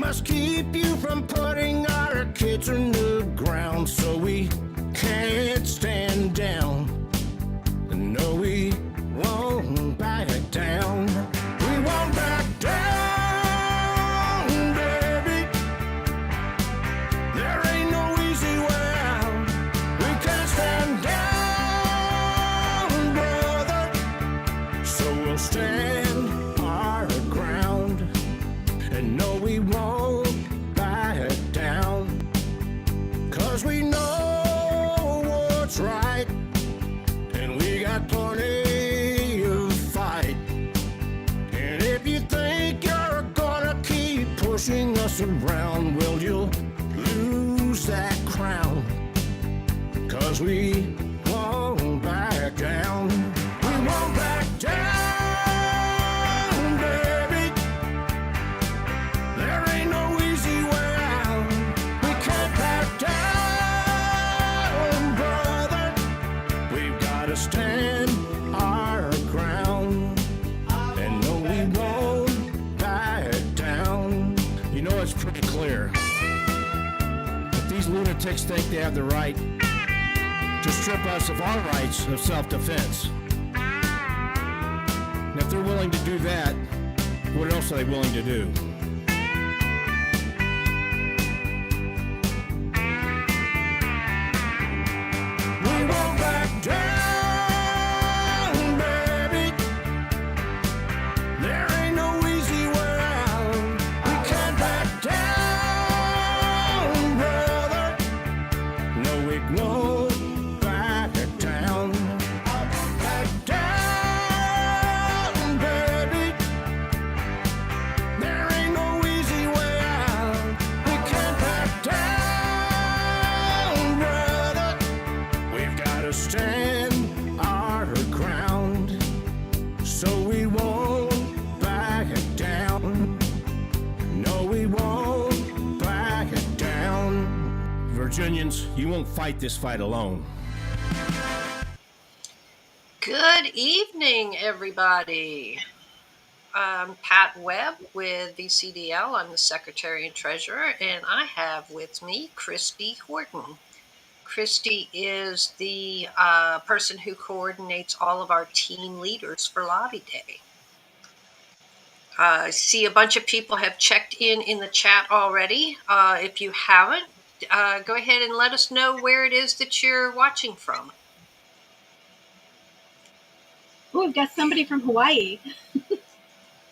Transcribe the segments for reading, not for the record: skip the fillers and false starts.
must keep you from putting our kids in the ground, so we can't stand down. No, we won't back down. We won't back down, baby. There ain't no easy way out. We can't stand down, brother. So we'll stand our ground. And no, we won't back down. 'Cause we know what's right. And we got plenty of fight. And if you think you're gonna keep pushing us around, well, you'll lose that crown. 'Cause we won't back down. We won't back down, baby. There ain't no easy way out. We can't back down, brother. We've gotta stand our ground. And no, we won't back down. You know, it's pretty clear. If these lunatics think they have the right to strip us of our rights of self-defense, and if they're willing to do that, what else are they willing to do? We won't back down, baby. There ain't no easy way out. We can't back down, brother. No, we won't back down. Back down, baby. There ain't no easy way out. We can't back down, brother. We've gotta stand our ground, so we won't back down. No, we won't back down. Virginians, you won't fight this fight alone. Good evening, everybody. I'm Pat Webb with VCDL. I'm the Secretary and Treasurer, and I have with me Christy Horton. Christy is the person who coordinates all of our team leaders for Lobby Day. I see a bunch of people have checked in the chat already. If you haven't, go ahead and let us know where it is that you're watching from. Oh, we've got somebody from Hawaii.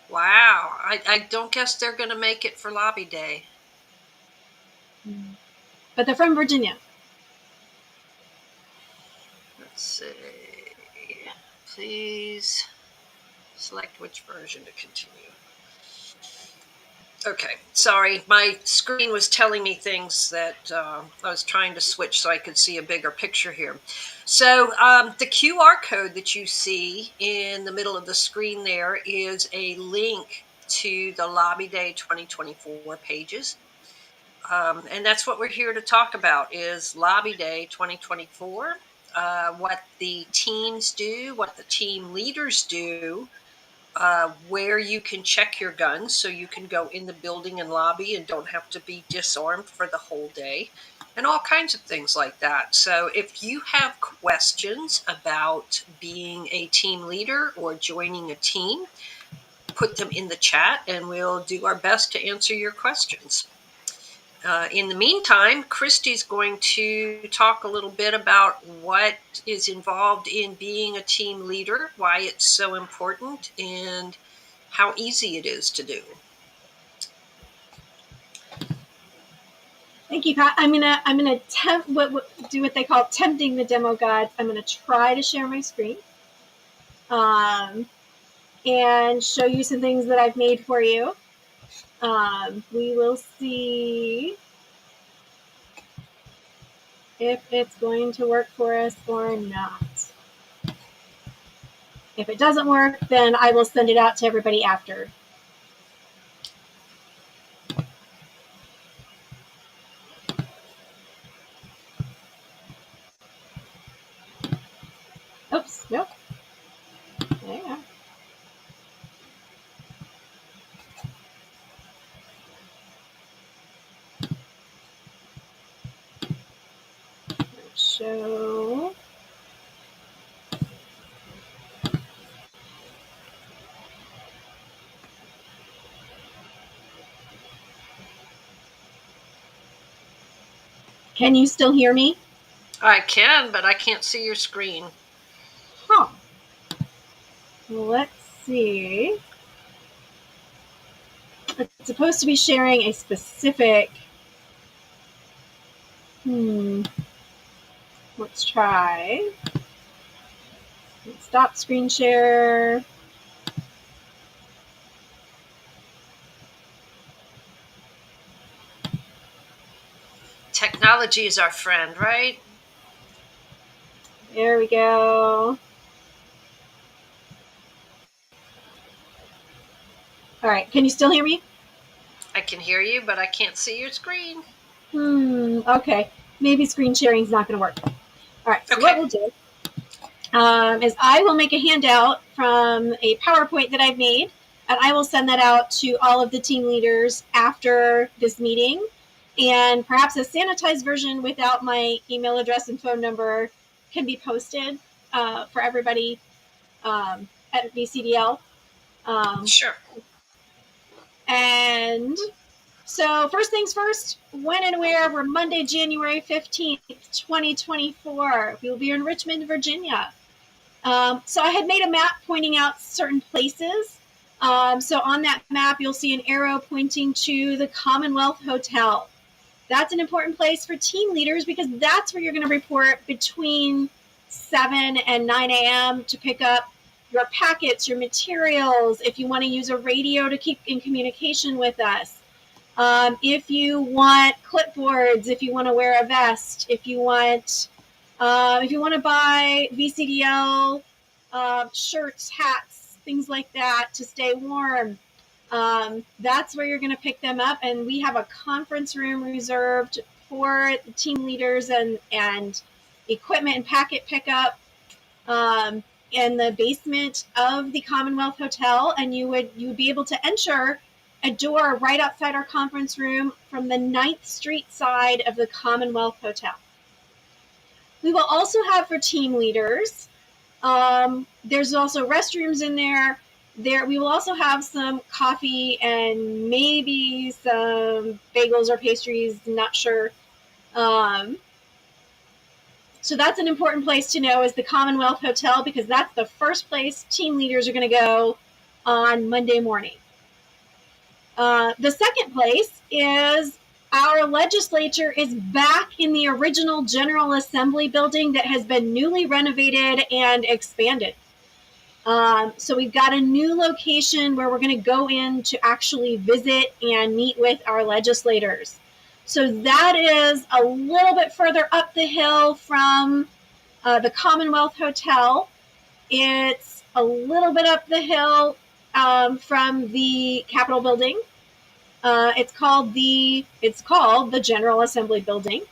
Wow, I don't guess they're going to make it for Lobby Day. But they're from Virginia. Let's see. Please select which version to continue. Okay, sorry, my screen was telling me things that I was trying to switch so I could see a bigger picture here. So the QR code that you see in the middle of the screen there is a link to the Lobby Day 2024 pages. And that's what we're here to talk about is Lobby Day 2024, what the teams do, what the team leaders do, where you can check your guns so you can go in the building and lobby and don't have to be disarmed for the whole day, and all kinds of things like that. So if you have questions about being a team leader or joining a team, put them in the chat and we'll do our best to answer your questions. In the meantime, Christy's going to talk a little bit about what is involved in being a team leader, why it's so important, and how easy it is to do. Thank you, Pat. I'm gonna do what they call tempting the demo gods. I'm gonna try to share my screen, and show you some things that I've made for you. We will see if it's going to work for us or not. If it doesn't work, then I will send it out to everybody after. Oops, nope. There you go. Can you still hear me? I can, but I can't see your screen. Huh. Let's see. It's supposed to be sharing a specific. Let's try. Stop screen share. Technology is our friend, right? There we go. All right. Can you still hear me? I can hear you, but I can't see your screen. Okay. Maybe screen sharing is not going to work. All right. So Okay. what we'll do is I will make a handout from a PowerPoint that I've made, and I will send that out to all of the team leaders after this meeting. And perhaps a sanitized version without my email address and phone number can be posted for everybody at VCDL. Sure. And so first things first, when and where, we're Monday, January 15th, 2024. We will be in Richmond, Virginia. So I had made a map pointing out certain places. So on that map, you'll see an arrow pointing to the Commonwealth Hotel. That's an important place for team leaders because that's where you're going to report between 7 and 9 a.m. to pick up your packets, your materials, if you want to use a radio to keep in communication with us. If you want clipboards, if you want to wear a vest, if you want to buy VCDL shirts, hats, things like that to stay warm, that's where you're going to pick them up. And we have a conference room reserved for the team leaders and equipment and packet pickup in the basement of the Commonwealth Hotel. And you would be able to enter a door right outside our conference room from the 9th Street side of the Commonwealth Hotel. We will also have for team leaders, there's also restrooms in there. We will also have some coffee and maybe some bagels or pastries, not sure. So that's an important place to know is the Commonwealth Hotel because that's the first place team leaders are going to go on Monday morning. The second place is our legislature is back in the original General Assembly building that has been newly renovated and expanded. So we've got a new location where we're going to go in to actually visit and meet with our legislators. So that is a little bit further up the hill from the Commonwealth Hotel. It's a little bit up the hill from the Capitol building. It's called the General Assembly building.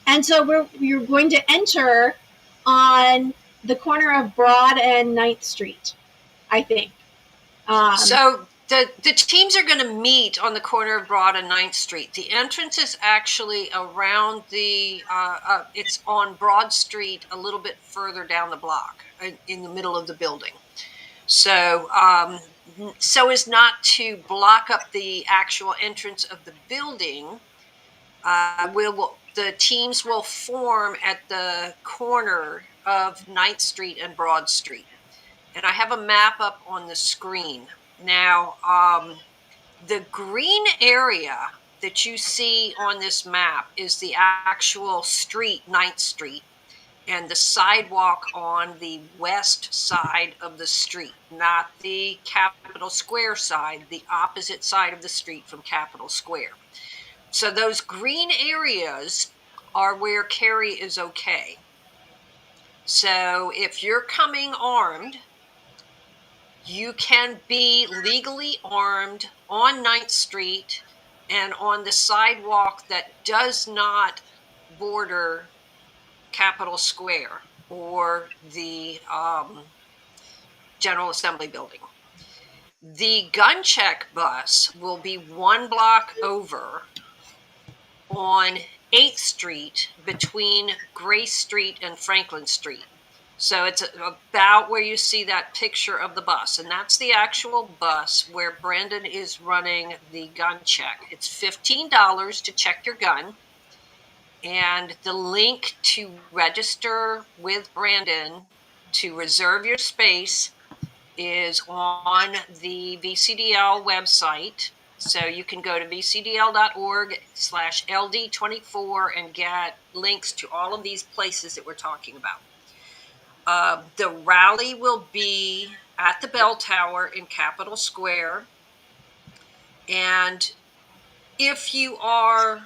And so we're going to enter on the corner of Broad and 9th Street, I think. So the teams are going to meet on the corner of Broad and 9th Street. The entrance is actually around it's on Broad Street, a little bit further down the block in the middle of the building. So as not to block up the actual entrance of the building, the teams will form at the corner of 9th Street and Broad Street. And I have a map up on the screen. Now, the green area that you see on this map is the actual street, 9th Street, and the sidewalk on the west side of the street, not the Capitol Square side, the opposite side of the street from Capitol Square. So those green areas are where carry is okay. So if you're coming armed, you can be legally armed on 9th Street and on the sidewalk that does not border Capitol Square or the General Assembly building. The gun check bus will be 1 block over on 8th Street between Grace Street and Franklin Street. So it's about where you see that picture of the bus. And that's the actual bus where Brendan is running the gun check. It's $15 to check your gun. And the link to register with Brandon to reserve your space is on the VCDL website. So you can go to vcdl.org/LD24 and get links to all of these places that we're talking about. The rally will be at the Bell Tower in Capitol Square. And if you are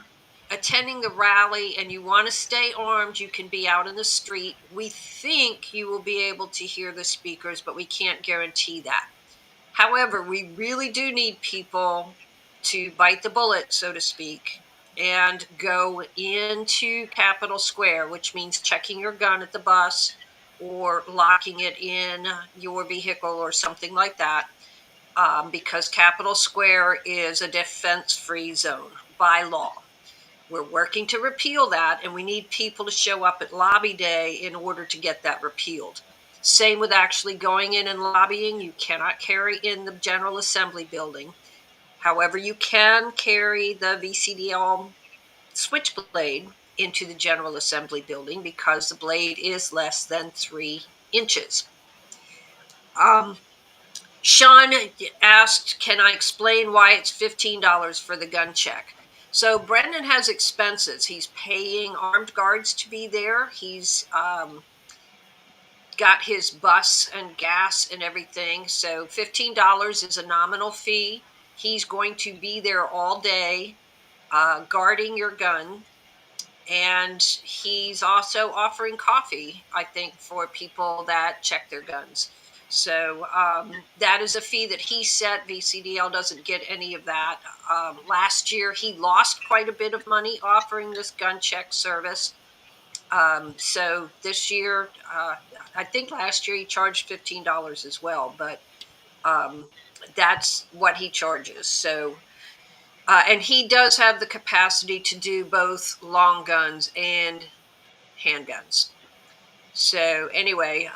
attending the rally and you want to stay armed, you can be out in the street. We think you will be able to hear the speakers, but we can't guarantee that. However, we really do need people to bite the bullet, so to speak, and go into Capitol Square, which means checking your gun at the bus or locking it in your vehicle or something like that. Because Capitol Square is a defense-free zone by law. We're working to repeal that, and we need people to show up at Lobby Day in order to get that repealed. Same with actually going in and lobbying. You cannot carry in the General Assembly building. However, you can carry the VCDL switchblade into the General Assembly building because the blade is less than 3 inches. Sean asked, can I explain why it's $15 for the gun check? So Brendan has expenses. He's paying armed guards to be there. He's got his bus and gas and everything. So $15 is a nominal fee. He's going to be there all day guarding your gun. And he's also offering coffee, I think, for people that check their guns. So that is a fee that he set. VCDL doesn't get any of that. Last year, he lost quite a bit of money offering this gun check service. So this year, I think last year he charged $15 as well, but that's what he charges. So, and he does have the capacity to do both long guns and handguns. So anyway,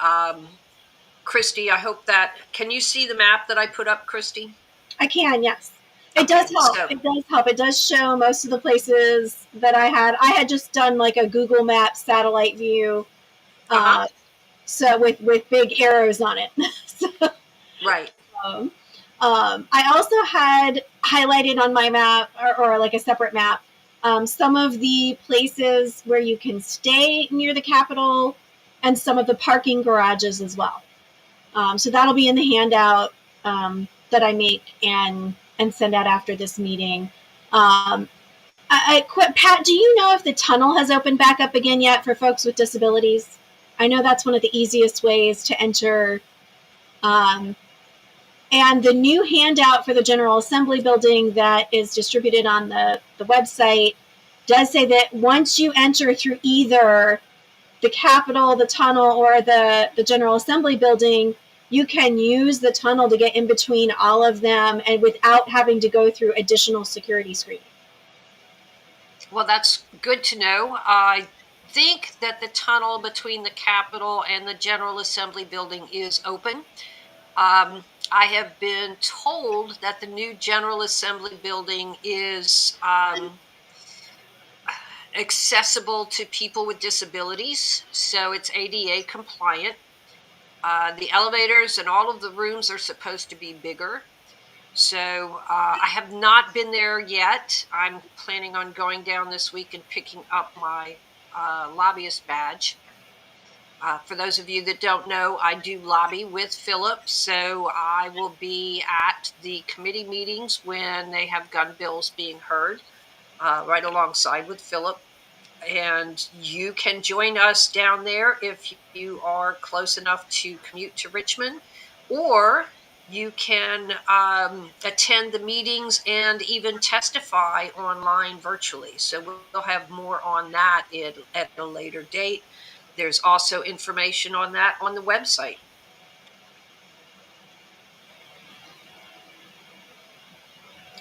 Christy, I hope that, can you see the map that I put up, Christy? I can, yes. It does help. So, it does help. It does show most of the places that I had just done like a Google Maps satellite view. So with big arrows on it. So, right. I also had highlighted on my map or like a separate map, some of the places where you can stay near the Capitol and some of the parking garages as well. So that'll be in the handout that I make and send out after this meeting. Pat, do you know if the tunnel has opened back up again yet for folks with disabilities? I know that's one of the easiest ways to enter. And the new handout for the General Assembly building that is distributed on the website does say that once you enter through either the Capitol, the tunnel, or the General Assembly building, you can use the tunnel to get in between all of them and without having to go through additional security screening. Well, that's good to know. I think that the tunnel between the Capitol and the General Assembly building is open. I have been told that the new General Assembly building is accessible to people with disabilities, so it's ADA compliant. The elevators and all of the rooms are supposed to be bigger. So I have not been there yet. I'm planning on going down this week and picking up my lobbyist badge. For those of you that don't know, I do lobby with Philip, so I will be at the committee meetings when they have gun bills being heard, right alongside with Philip. And you can join us down there if you are close enough to commute to Richmond, or you can attend the meetings and even testify online virtually. So we'll have more on that at a later date. There's also information on that on the website.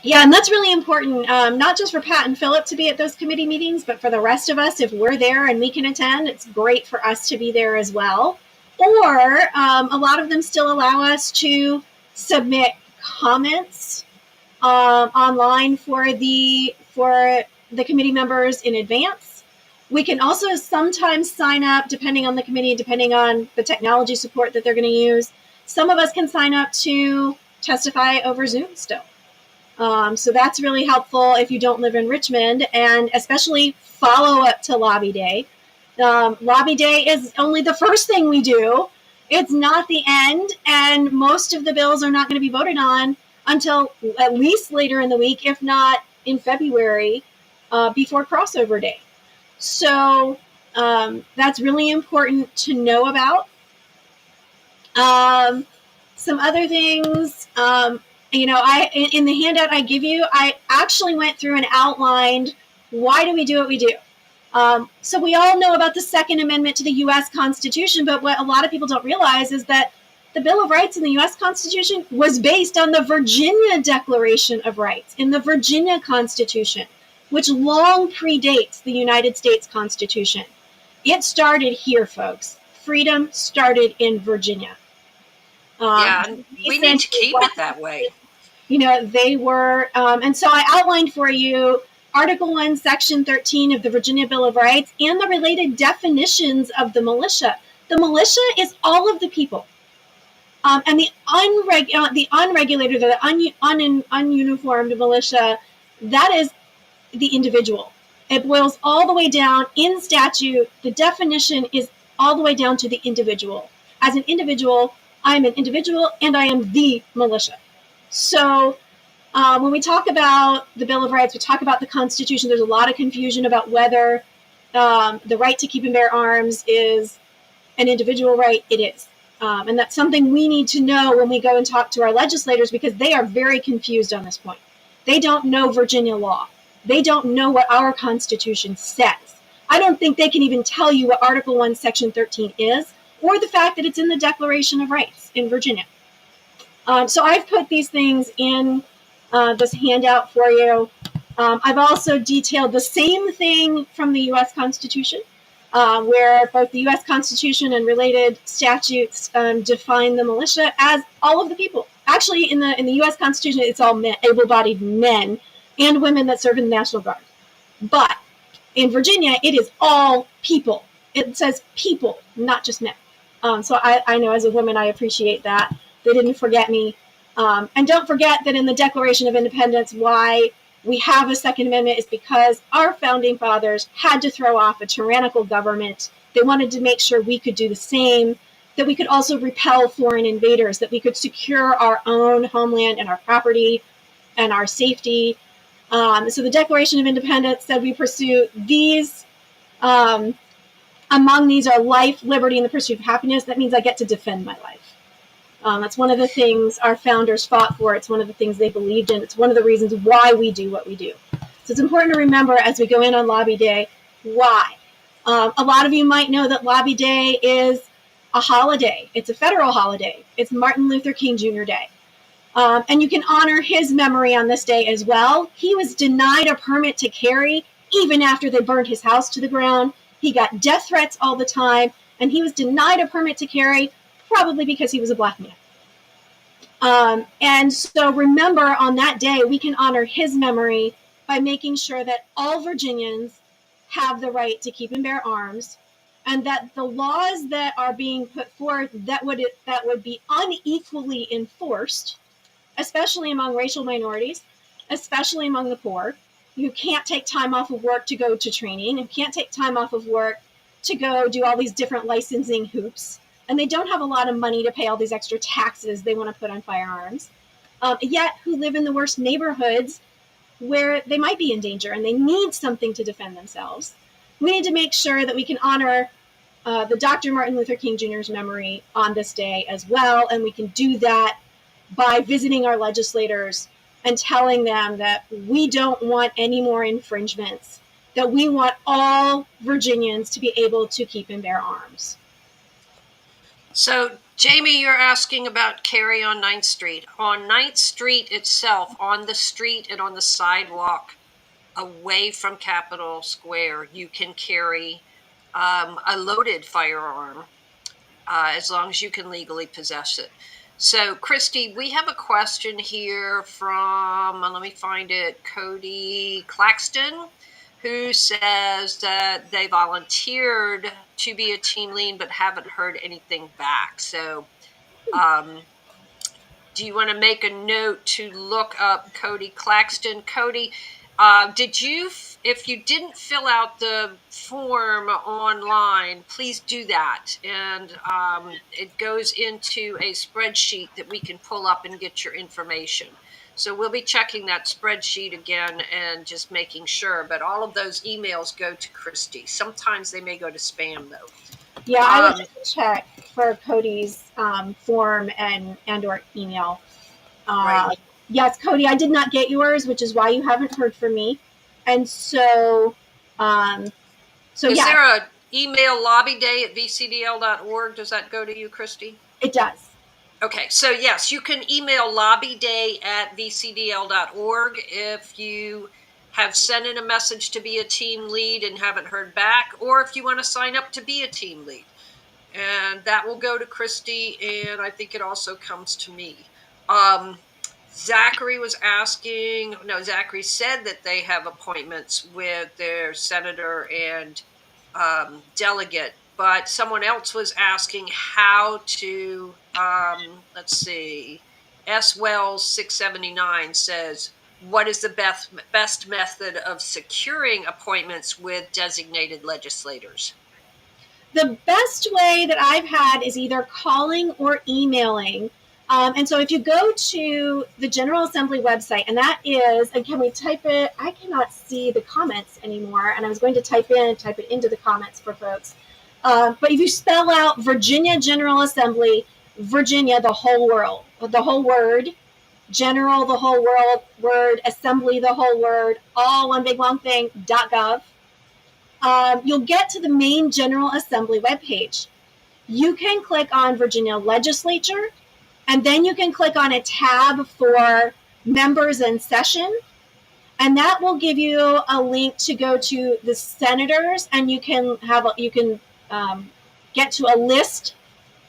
Yeah, and that's really important, not just for Pat and Philip to be at those committee meetings, but for the rest of us, if we're there and we can attend, it's great for us to be there as well. Or a lot of them still allow us to submit comments online for the committee members in advance. We can also sometimes sign up, depending on the committee, depending on the technology support that they're going to use. Some of us can sign up to testify over Zoom still. So that's really helpful if you don't live in Richmond, and especially follow up to Lobby Day. Lobby Day is only the first thing we do. It's not the end, and most of the bills are not going to be voted on until at least later in the week, if not in February, before crossover day. So that's really important to know about. Some other things, in the handout I give you, I actually went through and outlined why do we do what we do. So we all know about the Second Amendment to the U.S. Constitution, but what a lot of people don't realize is that the Bill of Rights in the U.S. Constitution was based on the Virginia Declaration of Rights in the Virginia Constitution, which long predates the United States Constitution. It started here, folks. Freedom started in Virginia. And we need to keep it that way. They were, and so I outlined for you Article 1, Section 13 of the Virginia Bill of Rights and the related definitions of the militia. The militia is all of the people. And the unregulated, the ununiformed militia, that is the individual. It boils all the way down in statute. The definition is all the way down to the individual. As an individual, I am an individual and I am the militia. So when we talk about the Bill of Rights, we talk about the Constitution, there's a lot of confusion about whether the right to keep and bear arms is an individual right. It is. And that's something we need to know when we go and talk to our legislators, because they are very confused on this point. They don't know Virginia law. They don't know what our Constitution says. I don't think they can even tell you what Article 1, Section 13 is, or the fact that it's in the Declaration of Rights in Virginia. So I've put these things in this handout for you. I've also detailed the same thing from the U.S. Constitution, where both the U.S. Constitution and related statutes define the militia as all of the people. Actually, in the U.S. Constitution, it's all men, able-bodied men and women that serve in the National Guard. But in Virginia, it is all people. It says people, not just men. So I know as a woman, I appreciate that. They didn't forget me. And don't forget that in the Declaration of Independence, why we have a Second Amendment is because our founding fathers had to throw off a tyrannical government. They wanted to make sure we could do the same, that we could also repel foreign invaders, that we could secure our own homeland and our property and our safety. So the Declaration of Independence said we pursue these. Among these are life, liberty, and the pursuit of happiness. That means I get to defend my life. That's one of the things our founders fought for. It's one of the things they believed in. It's one of the reasons why we do what we do. So it's important to remember as we go in on Lobby Day, why. A lot of you might know that Lobby Day is a holiday. It's a federal holiday. It's Martin Luther King Jr. Day. And you can honor his memory on this day as well. He was denied a permit to carry even after they burned his house to the ground. He got death threats all the time, and he was denied a permit to carry, probably because he was a black man. And so remember, on that day, we can honor his memory by making sure that all Virginians have the right to keep and bear arms, and that the laws that are being put forth that would be unequally enforced, especially among racial minorities, especially among the poor. You can't take time off of work to go to training. You can't take time off of work to go do all these different licensing hoops. And they don't have a lot of money to pay all these extra taxes they want to put on firearms, yet who live in the worst neighborhoods where they might be in danger and they need something to defend themselves. We need to make sure that we can honor the Dr. Martin Luther King Jr.'s memory on this day as well. And we can do that by visiting our legislators and telling them that we don't want any more infringements, that we want all Virginians to be able to keep and bear arms. So, Jamie, you're asking about carry on 9th Street. On 9th Street itself, on the street and on the sidewalk away from Capitol Square, you can carry a loaded firearm as long as you can legally possess it. So, Christy, we have a question here from, let me find it, Cody Claxton, who says that they volunteered to be a team lead but haven't heard anything back. So do you want to make a note to look up Cody Claxton? Cody, did you, if you didn't fill out the form online, please do that. And it goes into a spreadsheet that we can pull up and get your information. So we'll be checking that spreadsheet again and just making sure. But all of those emails go to Christy. Sometimes they may go to spam, though. Yeah, I would just check for Cody's form and or email. Right. Yes, Cody, I did not get yours, which is why you haven't heard from me. And so, Is there a email lobbyday@vcdl.org? Does that go to you, Christy? It does. Okay, so yes, you can email lobbyday@vcdl.org if you have sent in a message to be a team lead and haven't heard back, or if you want to sign up to be a team lead. And that will go to Christy, and I think it also comes to me. Zachary said that they have appointments with their senator and delegate, but someone else was asking how to, let's see, S. Wells 679 says, what is the best method of securing appointments with designated legislators? The best way that I've had is either calling or emailing. And so if you go to the General Assembly website, and that is, and can we type it? I cannot see the comments anymore, and I was going to type it into the comments for folks. But if you spell out Virginia General Assembly, Virginia, the whole word, general, the whole word, assembly, the whole word, all one big long thing, .gov, you'll get to the main General Assembly webpage. You can click on Virginia Legislature, and then you can click on a tab for members in session, and that will give you a link to go to the senators, and you can get to a list,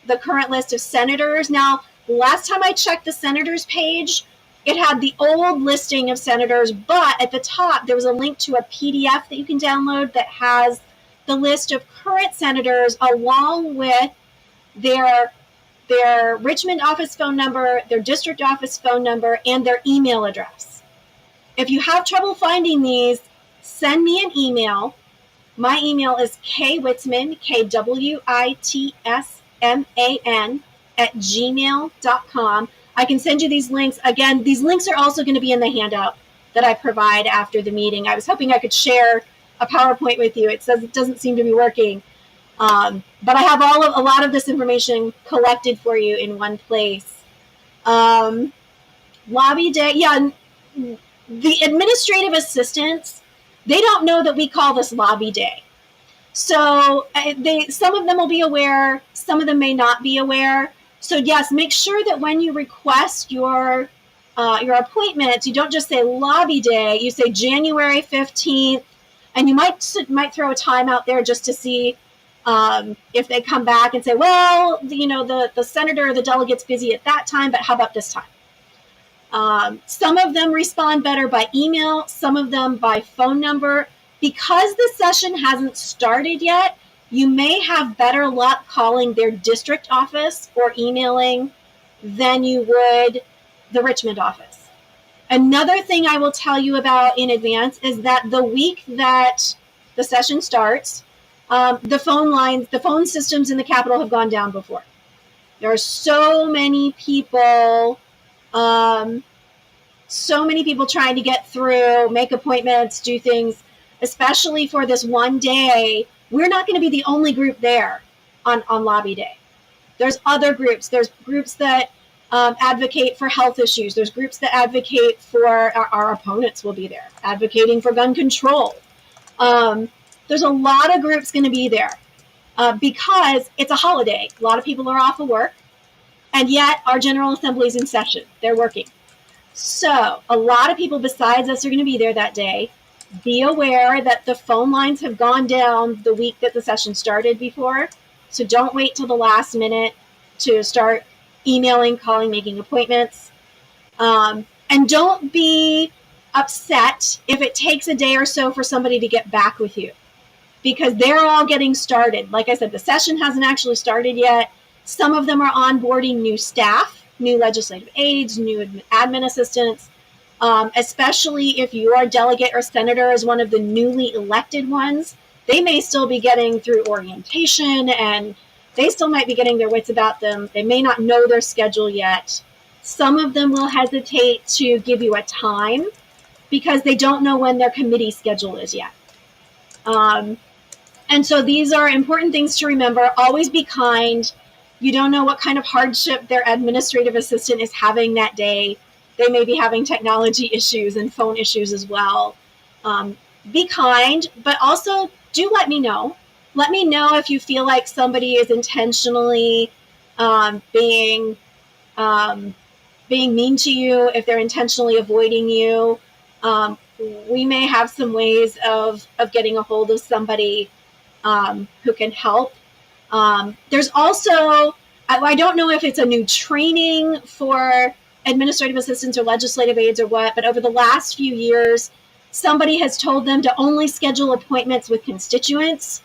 the current list of senators. Now, last time I checked the senators page, it had the old listing of senators, but at the top there was a link to a PDF that you can download that has the list of current senators along with their Richmond office phone number, their district office phone number, and their email address. If you have trouble finding these, send me an email. My email is kwitsman, KWITSMAN, @gmail.com. I can send you these links. Again, these links are also going to be in the handout that I provide after the meeting. I was hoping I could share a PowerPoint with you. It says it doesn't seem to be working. But I have a lot of this information collected for you in one place. Lobby day, yeah. The administrative assistants, they don't know that we call this lobby day. So some of them will be aware, some of them may not be aware. So yes, make sure that when you request your appointments, you don't just say lobby day, you say January 15th, and you might throw a time out there just to see if they come back and say, well, the senator or the delegate's busy at that time, but how about this time? Some of them respond better by email, some of them by phone number. Because the session hasn't started yet, you may have better luck calling their district office or emailing than you would the Richmond office. Another thing I will tell you about in advance is that the week that the session starts, the phone systems in the Capitol have gone down before. There are so many people trying to get through, make appointments, do things, especially for this one day. We're not going to be the only group there on lobby day. There's other groups. There's groups that advocate for health issues. There's groups that advocate for, our opponents will be there, advocating for gun control. There's a lot of groups going to be there because it's a holiday. A lot of people are off of work, and yet our General Assembly is in session. They're working. So a lot of people besides us are going to be there that day. Be aware that the phone lines have gone down the week that the session started before. So don't wait till the last minute to start emailing, calling, making appointments. And don't be upset if it takes a day or so for somebody to get back with you, because they're all getting started. Like I said, the session hasn't actually started yet. Some of them are onboarding new staff, new legislative aides, new admin assistants, especially if your delegate or senator is one of the newly elected ones. They may still be getting through orientation, and they still might be getting their wits about them. They may not know their schedule yet. Some of them will hesitate to give you a time because they don't know when their committee schedule is yet. And so these are important things to remember. Always be kind. You don't know what kind of hardship their administrative assistant is having that day. They may be having technology issues and phone issues as well. Be kind, but also do let me know. Let me know if you feel like somebody is intentionally being mean to you, if they're intentionally avoiding you. We may have some ways of getting a hold of somebody who can help. There's also, I don't know if it's a new training for administrative assistants or legislative aides or what, but over the last few years, somebody has told them to only schedule appointments with constituents.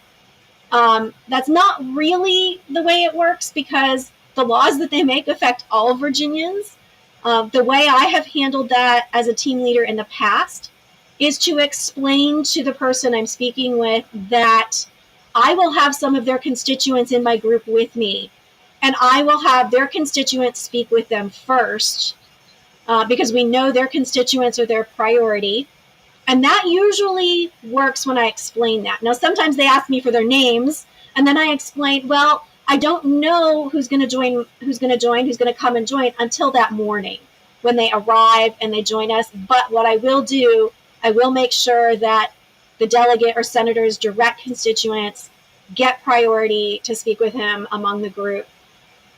That's not really the way it works, because the laws that they make affect all Virginians. The way I have handled that as a team leader in the past is to explain to the person I'm speaking with that I will have some of their constituents in my group with me, and I will have their constituents speak with them first, because we know their constituents are their priority. And that usually works when I explain that. Now, sometimes they ask me for their names, and then I explain, well, I don't know who's going to come and join until that morning when they arrive and they join us. But what I will do, I will make sure that the delegate or senator's direct constituents get priority to speak with him among the group.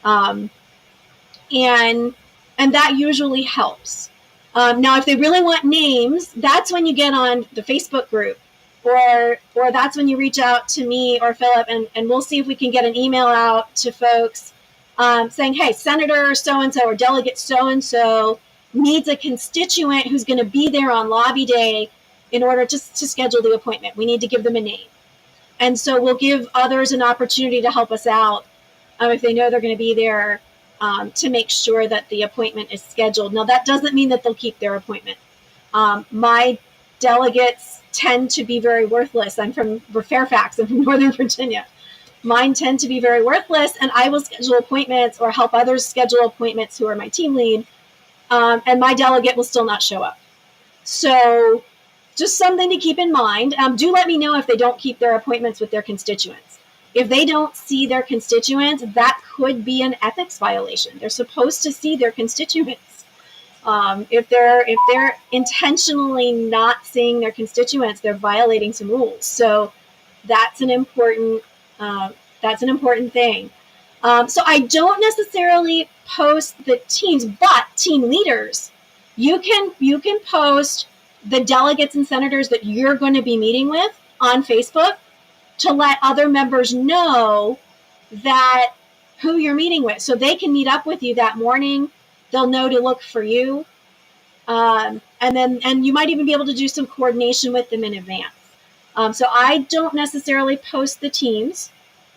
And that usually helps. Now, if they really want names, that's when you get on the Facebook group, or that's when you reach out to me or Philip, and we'll see if we can get an email out to folks saying, hey, Senator so-and-so or Delegate so-and-so needs a constituent who's going to be there on lobby day in order to schedule the appointment. We need to give them a name. And so we'll give others an opportunity to help us out if they know they're going to be there, to make sure that the appointment is scheduled. Now, that doesn't mean that they'll keep their appointment. My delegates tend to be very worthless. I'm from Fairfax. I'm from Northern Virginia. Mine tend to be very worthless, and I will schedule appointments or help others schedule appointments who are my team lead, and my delegate will still not show up. So just something to keep in mind. Do let me know if they don't keep their appointments with their constituents. If they don't see their constituents, that could be an ethics violation. They're supposed to see their constituents. If they're intentionally not seeing their constituents, they're violating some rules. So that's an important thing. So I don't necessarily post the teams, but team leaders, you can post the delegates and senators that you're going to be meeting with on Facebook to let other members know that who you're meeting with, so they can meet up with you that morning. They'll know to look for you, and you might even be able to do some coordination with them in advance. So I don't necessarily post the teams.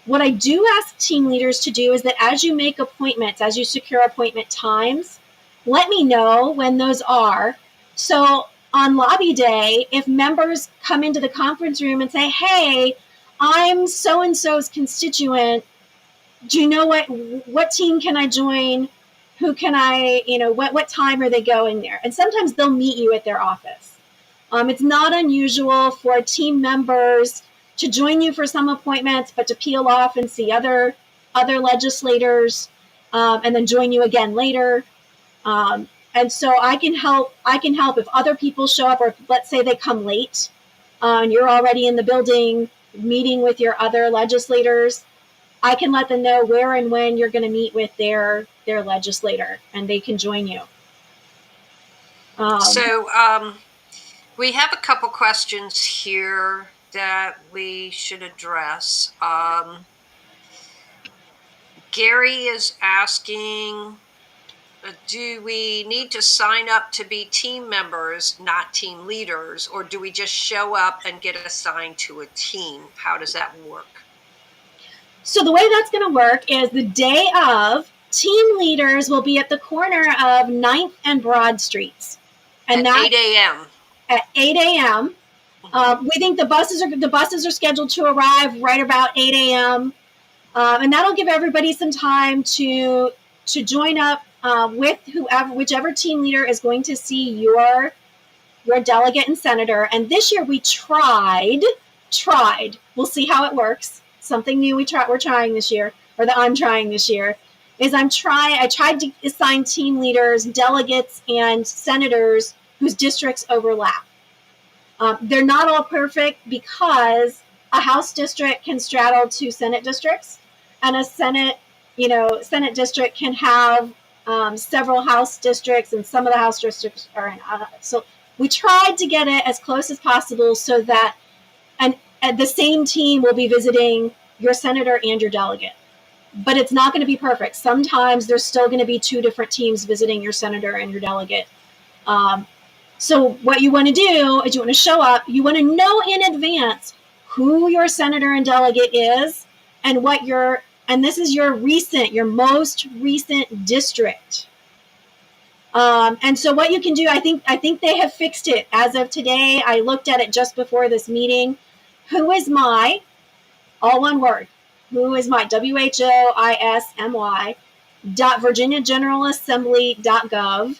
What I do ask team leaders to do is that as you make appointments, as you secure appointment times, let me know when those are. So on lobby day, if members come into the conference room and say, hey, I'm so-and-so's constituent, do you know what team can I join? Who can I, what time are they going there? And sometimes they'll meet you at their office. It's not unusual for team members to join you for some appointments, but to peel off and see other legislators, and then join you again later. And so I can help if other people show up, or let's say they come late, and you're already in the building meeting with your other legislators. I can let them know where and when you're going to meet with their legislator, and they can join you. We have a couple questions here that we should address. Gary is asking, do we need to sign up to be team members, not team leaders, or do we just show up and get assigned to a team? How does that work? So the way that's going to work is the day of, team leaders will be at the corner of 9th and Broad Streets. And at 8 a.m. At 8 a.m. We think the buses are scheduled to arrive right about 8 a.m. And that'll give everybody some time to join up with whichever team leader is going to see your delegate and senator. And this year we tried. We'll see how it works. Something new we're trying this year, or that I'm trying this year, is I tried to assign team leaders, delegates, and senators whose districts overlap. They're not all perfect because a House district can straddle 2 Senate districts, and a Senate district can have several House districts, and some of the House districts are in. So we tried to get it as close as possible so that the same team will be visiting your senator and your delegate. But it's not going to be perfect. Sometimes there's still going to be 2 different teams visiting your senator and your delegate. So what you want to do is you want to show up. You want to know in advance who your senator and delegate is, and this is your most recent district. And so what you can do, I think they have fixed it as of today. I looked at it just before this meeting. Who is my, all one word, who is my, WHOISMY, VirginiaGeneralAssembly.gov.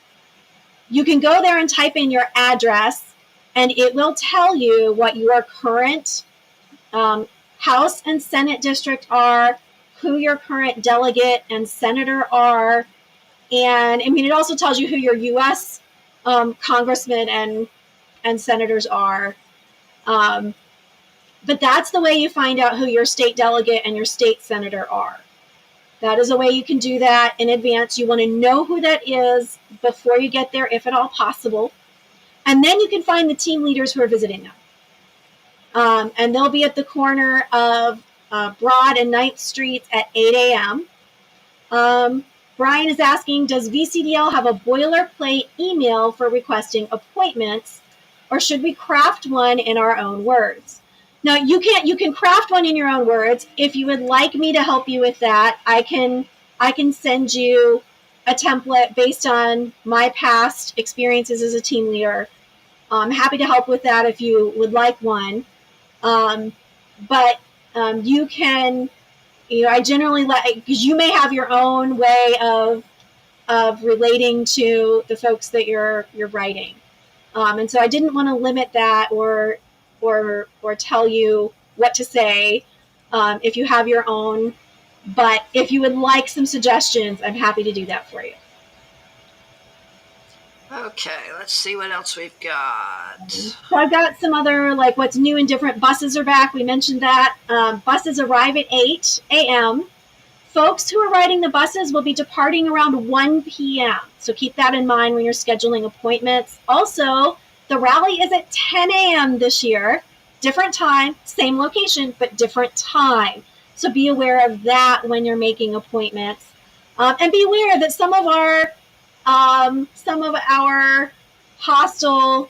You can go there and type in your address, and it will tell you what your current House and Senate district are, who your current delegate and senator are, and it also tells you who your U.S. congressmen and senators are. But that's the way you find out who your state delegate and your state senator are. That is a way you can do that in advance. You want to know who that is before you get there, if at all possible. And then you can find the team leaders who are visiting them. And they'll be at the corner of Broad and 9th Streets at 8 a.m. Brian is asking, does VCDL have a boilerplate email for requesting appointments, or should we craft one in our own words? Now, you can craft one in your own words. If you would like me to help you with that, I can send you a template based on my past experiences as a team leader. I'm happy to help with that if you would like one. But you can, I generally because you may have your own way of relating to the folks that you're writing. And so I didn't want to limit that or tell you what to say if you have your own. But if you would like some suggestions, I'm happy to do that for you. Okay, let's see what else we've got. So I've got some other, what's new and different. Buses are back. We mentioned that. Buses arrive at 8 a.m. Folks who are riding the buses will be departing around 1 p.m. So keep that in mind when you're scheduling appointments. Also, the rally is at 10 a.m. this year. Different time, same location, but different time. So be aware of that when you're making appointments. And be aware that some of our hostile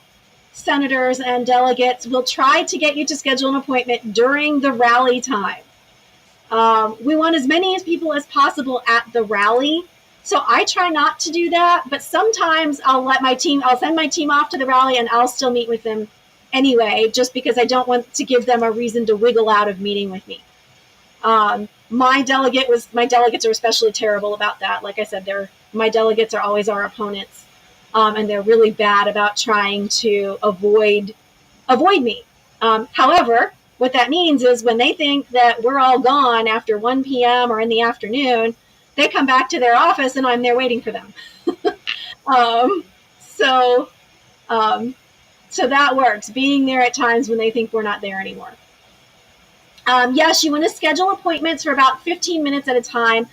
senators and delegates will try to get you to schedule an appointment during the rally time. We want as many people as possible at the rally. So I try not to do that, but sometimes I'll send my team off to the rally and I'll still meet with them anyway, just because I don't want to give them a reason to wiggle out of meeting with me. My delegates are especially terrible about that. Like I said, my delegates are always our opponents. And they're really bad about trying to avoid me. However, what that means is when they think that we're all gone after 1 p.m. or in the afternoon, they come back to their office and I'm there waiting for them. So that works, being there at times when they think we're not there anymore. Yes, you want to schedule appointments for about 15 minutes at a time.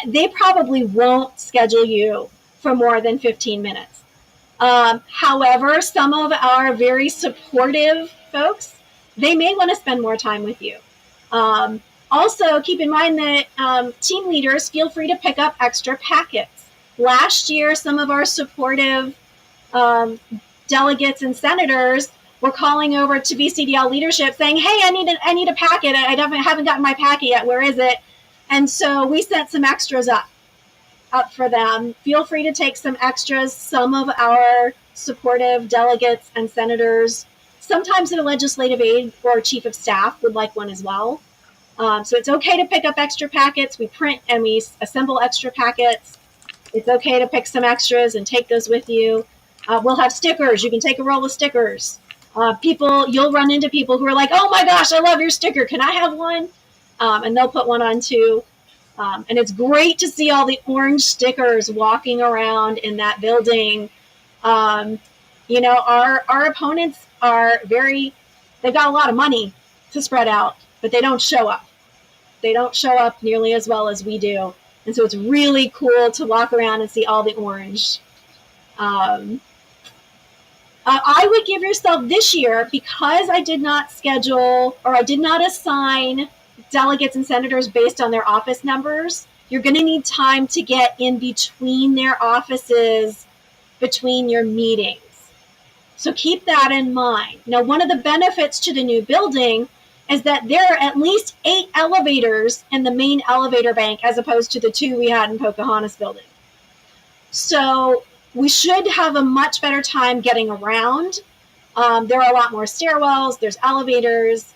They probably won't schedule you for more than 15 minutes. However, some of our very supportive folks, they may want to spend more time with you. Also, keep in mind that team leaders feel free to pick up extra packets. Last year, some of our supportive delegates and senators were calling over to VCDL leadership saying, "Hey, I need a packet. I haven't gotten my packet yet. Where is it?" And so we sent some extras up for them. Feel free to take some extras. Some of our supportive delegates and senators, sometimes their legislative aide or chief of staff would like one as well. So it's okay to pick up extra packets. We print and we assemble extra packets. It's okay to pick some extras and take those with you. We'll have stickers. You can take a roll of stickers. You'll run into people who are like, "Oh my gosh, I love your sticker. Can I have one?" And they'll put one on too. And it's great to see all the orange stickers walking around in that building. Our opponents they've got a lot of money to spread out, but they don't show up. They don't show up nearly as well as we do. And so it's really cool to walk around and see all the orange. I would give yourself this year, because I did not schedule or I did not assign delegates and senators based on their office numbers, you're going to need time to get in between their offices, between your meetings. So keep that in mind. Now, one of the benefits to the new building is that there are at least 8 elevators in the main elevator bank as opposed to the 2 we had in Pocahontas building. So we should have a much better time getting around. There are a lot more stairwells, there's elevators,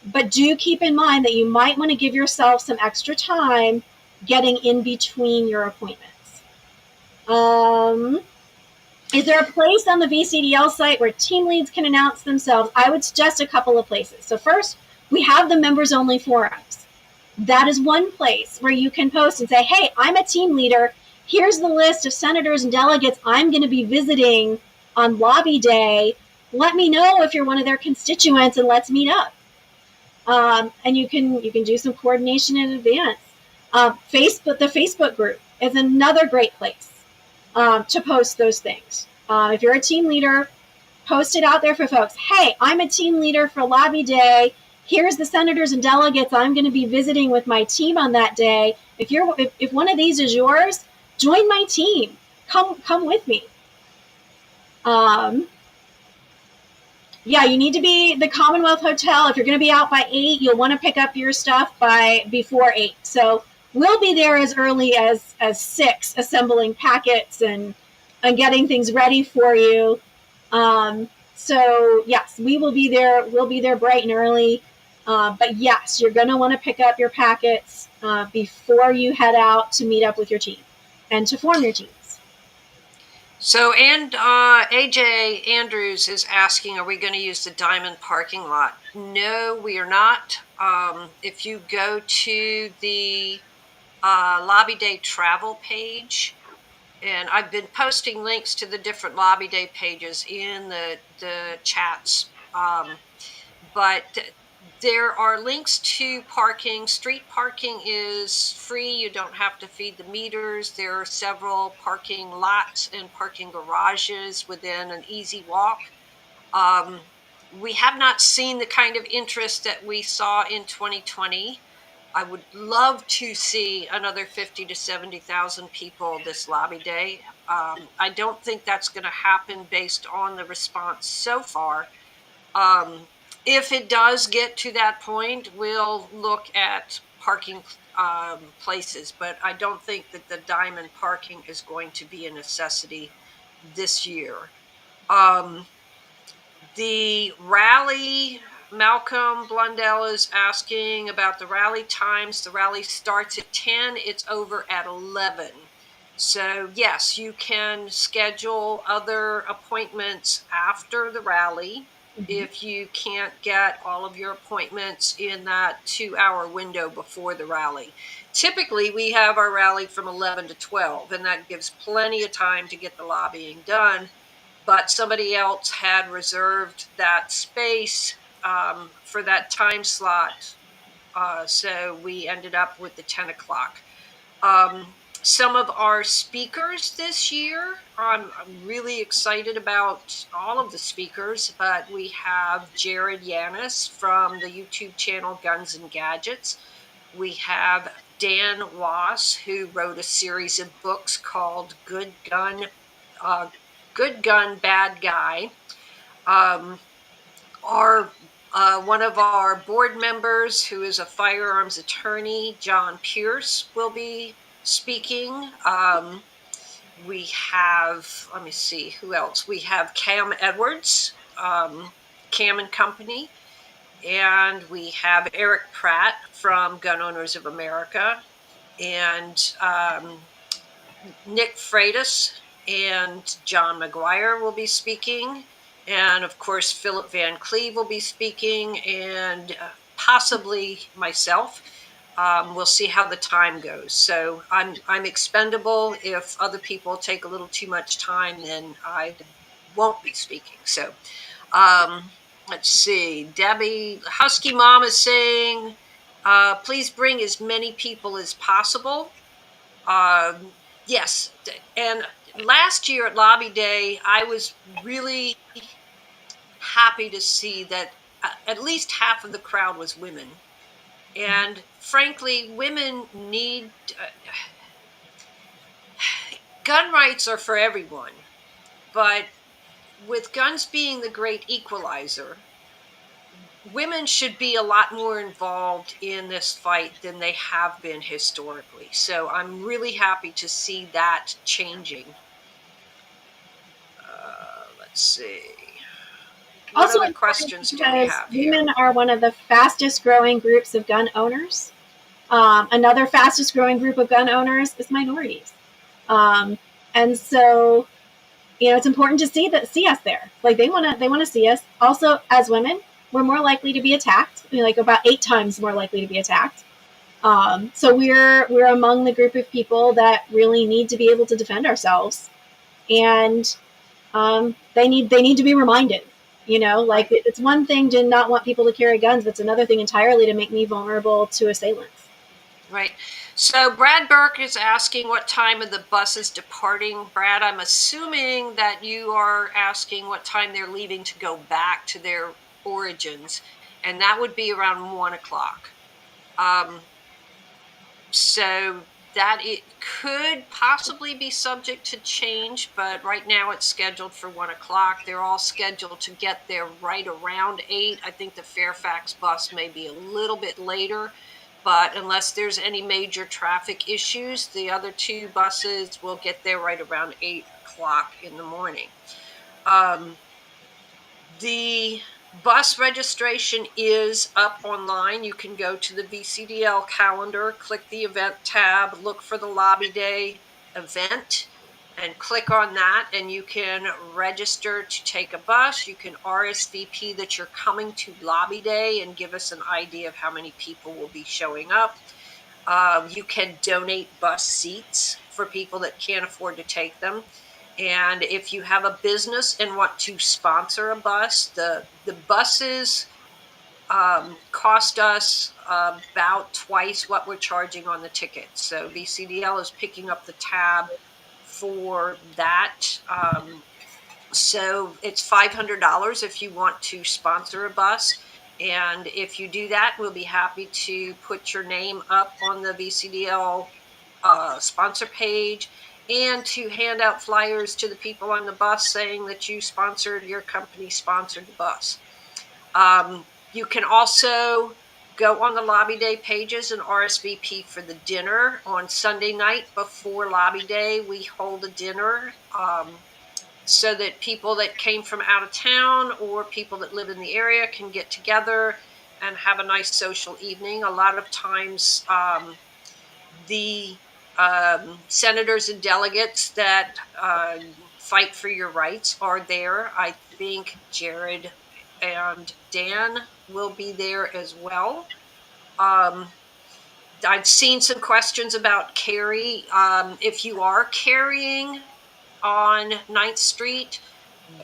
but do keep in mind that you might want to give yourself some extra time getting in between your appointments. Is there a place on the VCDL site where team leads can announce themselves? I would suggest a couple of places. So first, we have the members-only forums. That is one place where you can post and say, "Hey, I'm a team leader. Here's the list of senators and delegates I'm going to be visiting on lobby day. Let me know if you're one of their constituents and let's meet up." And you can do some coordination in advance. The Facebook group is another great place to post those things. If you're a team leader, post it out there for folks. "Hey, I'm a team leader for lobby day. Here's the senators and delegates I'm going to be visiting with my team on that day. If one of these is yours, join my team. Come with me." You need to be the Commonwealth Hotel. If you're going to be out by 8, you'll want to pick up your stuff before 8. So we'll be there as early as 6, assembling packets and getting things ready for you. So yes, we will be there. We'll be there bright and early. But yes, you're going to want to pick up your packets before you head out to meet up with your team and to form your teams. So, and AJ Andrews is asking, are we going to use the Diamond parking lot? No, we are not. If you go to the Lobby Day travel page, and I've been posting links to the different Lobby Day pages in the chats, but there are links to parking. Street parking is free. You don't have to feed the meters. There are several parking lots and parking garages within an easy walk. We have not seen the kind of interest that we saw in 2020. I would love to see another 50 to 70,000 people this lobby day. I don't think that's going to happen based on the response so far. If it does get to that point, we'll look at parking places, but I don't think that the Diamond parking is going to be a necessity this year. The rally, Malcolm Blundell is asking about the rally times. The rally starts at 10, it's over at 11. So yes, you can schedule other appointments after the rally if you can't get all of your appointments in that 2-hour window before the rally. Typically, we have our rally from 11 to 12, and that gives plenty of time to get the lobbying done. But somebody else had reserved that space for that time slot. So we ended up with the 10 o'clock. Some of our speakers this year, I'm really excited about all of the speakers, but we have Jared Yanis from the YouTube channel Guns and Gadgets. We have Dan Wass, who wrote a series of books called Good Gun, Bad Guy. One of our board members, who is a firearms attorney, John Pierce, will be speaking. We have, let me see, who else? We have Cam Edwards, Cam and Company, and we have Eric Pratt from Gun Owners of America, and Nick Freitas and John McGuire will be speaking. And of course, Philip Van Cleve will be speaking, and possibly myself. We'll see how the time goes. So I'm expendable. If other people take a little too much time, then I won't be speaking. So let's see. Debbie, Husky Mom is saying, please bring as many people as possible. Yes, and last year at Lobby Day, I was really happy to see that at least half of the crowd was women. And frankly, women need gun rights are for everyone, but with guns being the great equalizer, women should be a lot more involved in this fight than they have been historically. So I'm really happy to see that changing. Let's see. What Also other important questions do we because have here? women are one of the fastest growing groups of gun owners. Another fastest growing group of gun owners is minorities. And so, it's important to see us there. Like they want to see us. Also, as women, we're more likely to be attacked. Like about 8 times more likely to be attacked. So we're among the group of people that really need to be able to defend ourselves, and they need to be reminded. Like it's one thing to not want people to carry guns, but it's another thing entirely to make me vulnerable to assailants. Right. So Brad Burke is asking what time of the bus is departing. Brad, I'm assuming that you are asking what time they're leaving to go back to their origins, and that would be around 1 o'clock. So that it could possibly be subject to change, but right now it's scheduled for 1 o'clock. They're all scheduled to get there right around 8. I think the Fairfax bus may be a little bit later, but unless there's any major traffic issues, the other 2 buses will get there right around 8 o'clock in the morning. The bus registration is up online. You can go to the VCDL calendar, click the event tab, look for the Lobby Day event, and click on that, and you can register to take a bus. You can RSVP that you're coming to Lobby Day and give us an idea of how many people will be showing up. You can donate bus seats for people that can't afford to take them. And if you have a business and want to sponsor a bus, the buses cost us about twice what we're charging on the ticket. So VCDL is picking up the tab for that. So it's $500 if you want to sponsor a bus. And if you do that, we'll be happy to put your name up on the VCDL sponsor page, and to hand out flyers to the people on the bus saying that your company sponsored the bus. You can also go on the Lobby Day pages and RSVP for the dinner on Sunday night before Lobby Day. We hold a dinner so that people that came from out of town or people that live in the area can get together and have a nice social evening. A lot of times the senators and delegates that fight for your rights are there. I think Jared and Dan will be there as well. I've seen some questions about carry. If you are carrying on 9th Street,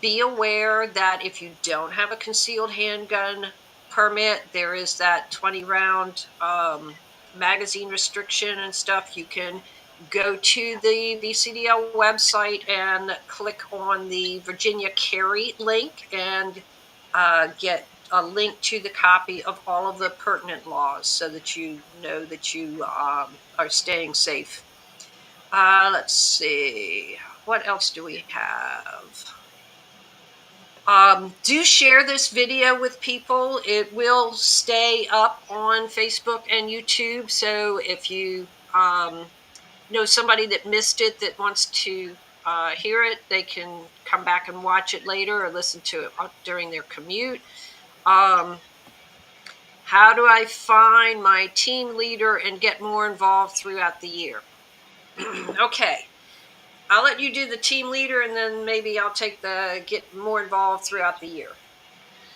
be aware that if you don't have a concealed handgun permit, there is that 20-round magazine restriction and stuff. You can go to the VCDL website and click on the Virginia Carry link and get a link to the copy of all of the pertinent laws so that you know that you are staying safe. Let's see. What else do we have? Do share this video with people. It will stay up on Facebook and YouTube. So if you know somebody that missed it that wants to hear it, they can come back and watch it later or listen to it during their commute. How do I find my team leader and get more involved throughout the year? Okay. I'll let you do the team leader, and then maybe I'll take the get more involved throughout the year.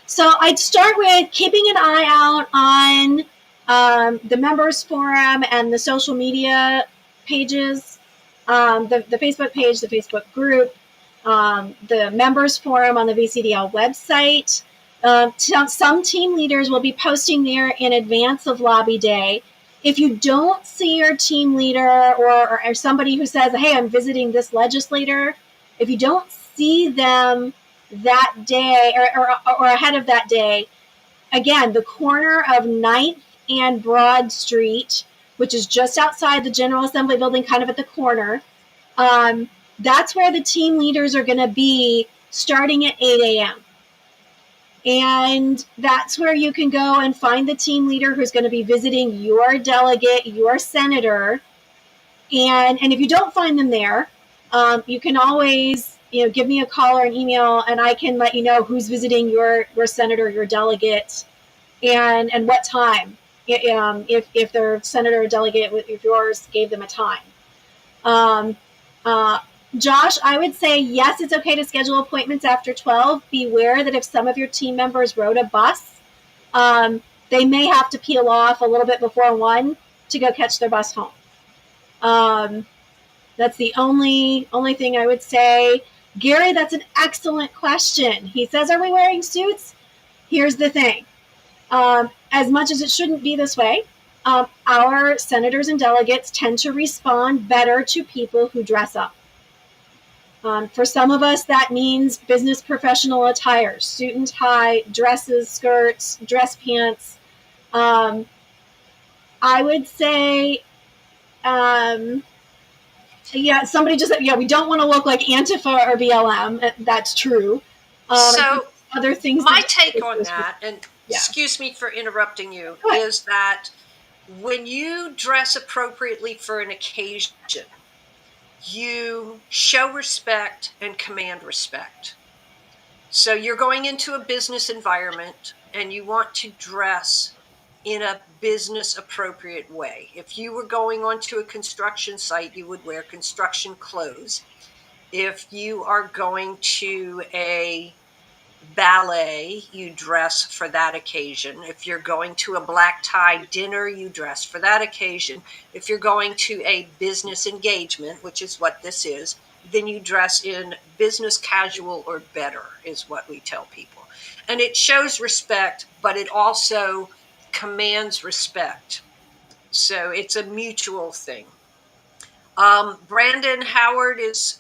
So I'd start with keeping an eye out on the members forum and the social media pages, the Facebook page, the Facebook group, the members forum on the VCDL website. Some team leaders will be posting there in advance of lobby day. If you don't see your team leader or somebody who says, hey, I'm visiting this legislator, if you don't see them that day or ahead of that day, again, the corner of 9th and Broad Street, which is just outside the General Assembly building, kind of at the corner, that's where the team leaders are going to be starting at 8 a.m. And that's where you can go and find the team leader who's going to be visiting your delegate, your senator. And if you don't find them there, you can always give me a call or an email, and I can let you know who's visiting your senator, your delegate, and what time. If their senator or delegate, if yours gave them a time. Josh, I would say, yes, it's okay to schedule appointments after 12. Beware that if some of your team members rode a bus, they may have to peel off a little bit before 1 to go catch their bus home. That's the only thing I would say. Gary, that's an excellent question. He says, are we wearing suits? Here's the thing. As much as it shouldn't be this way, our senators and delegates tend to respond better to people who dress up. For some of us, that means business professional attire, suit and tie, dresses, skirts, dress pants. I would say, somebody just said, we don't want to look like Antifa or BLM. That's true. So other things. My take on that, and excuse me for interrupting you, is that when you dress appropriately for an occasion, you show respect and command respect. So you're going into a business environment and you want to dress in a business appropriate way. If you were going onto a construction site, you would wear construction clothes. If you are going to a ballet, you dress for that occasion. If you're going to a black tie dinner, you dress for that occasion. If you're going to a business engagement, which is what this is, then you dress in business casual or better, is what we tell people. And it shows respect, but it also commands respect. So it's a mutual thing. Brandon Howard is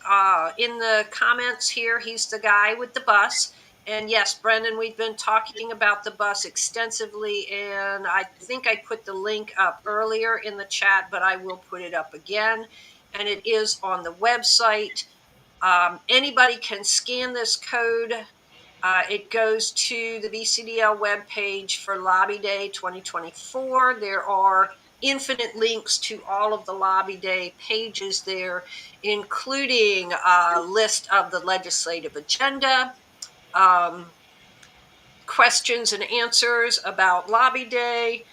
in the comments here. He's the guy with the bus. And yes, Brendan, we've been talking about the bus extensively, and I think I put the link up earlier in the chat, but I will put it up again. And it is on the website. Anybody can scan this code. It goes to the VCDL webpage for Lobby Day 2024. There are infinite links to all of the Lobby Day pages there, including a list of the legislative agenda, questions and answers about Lobby Day,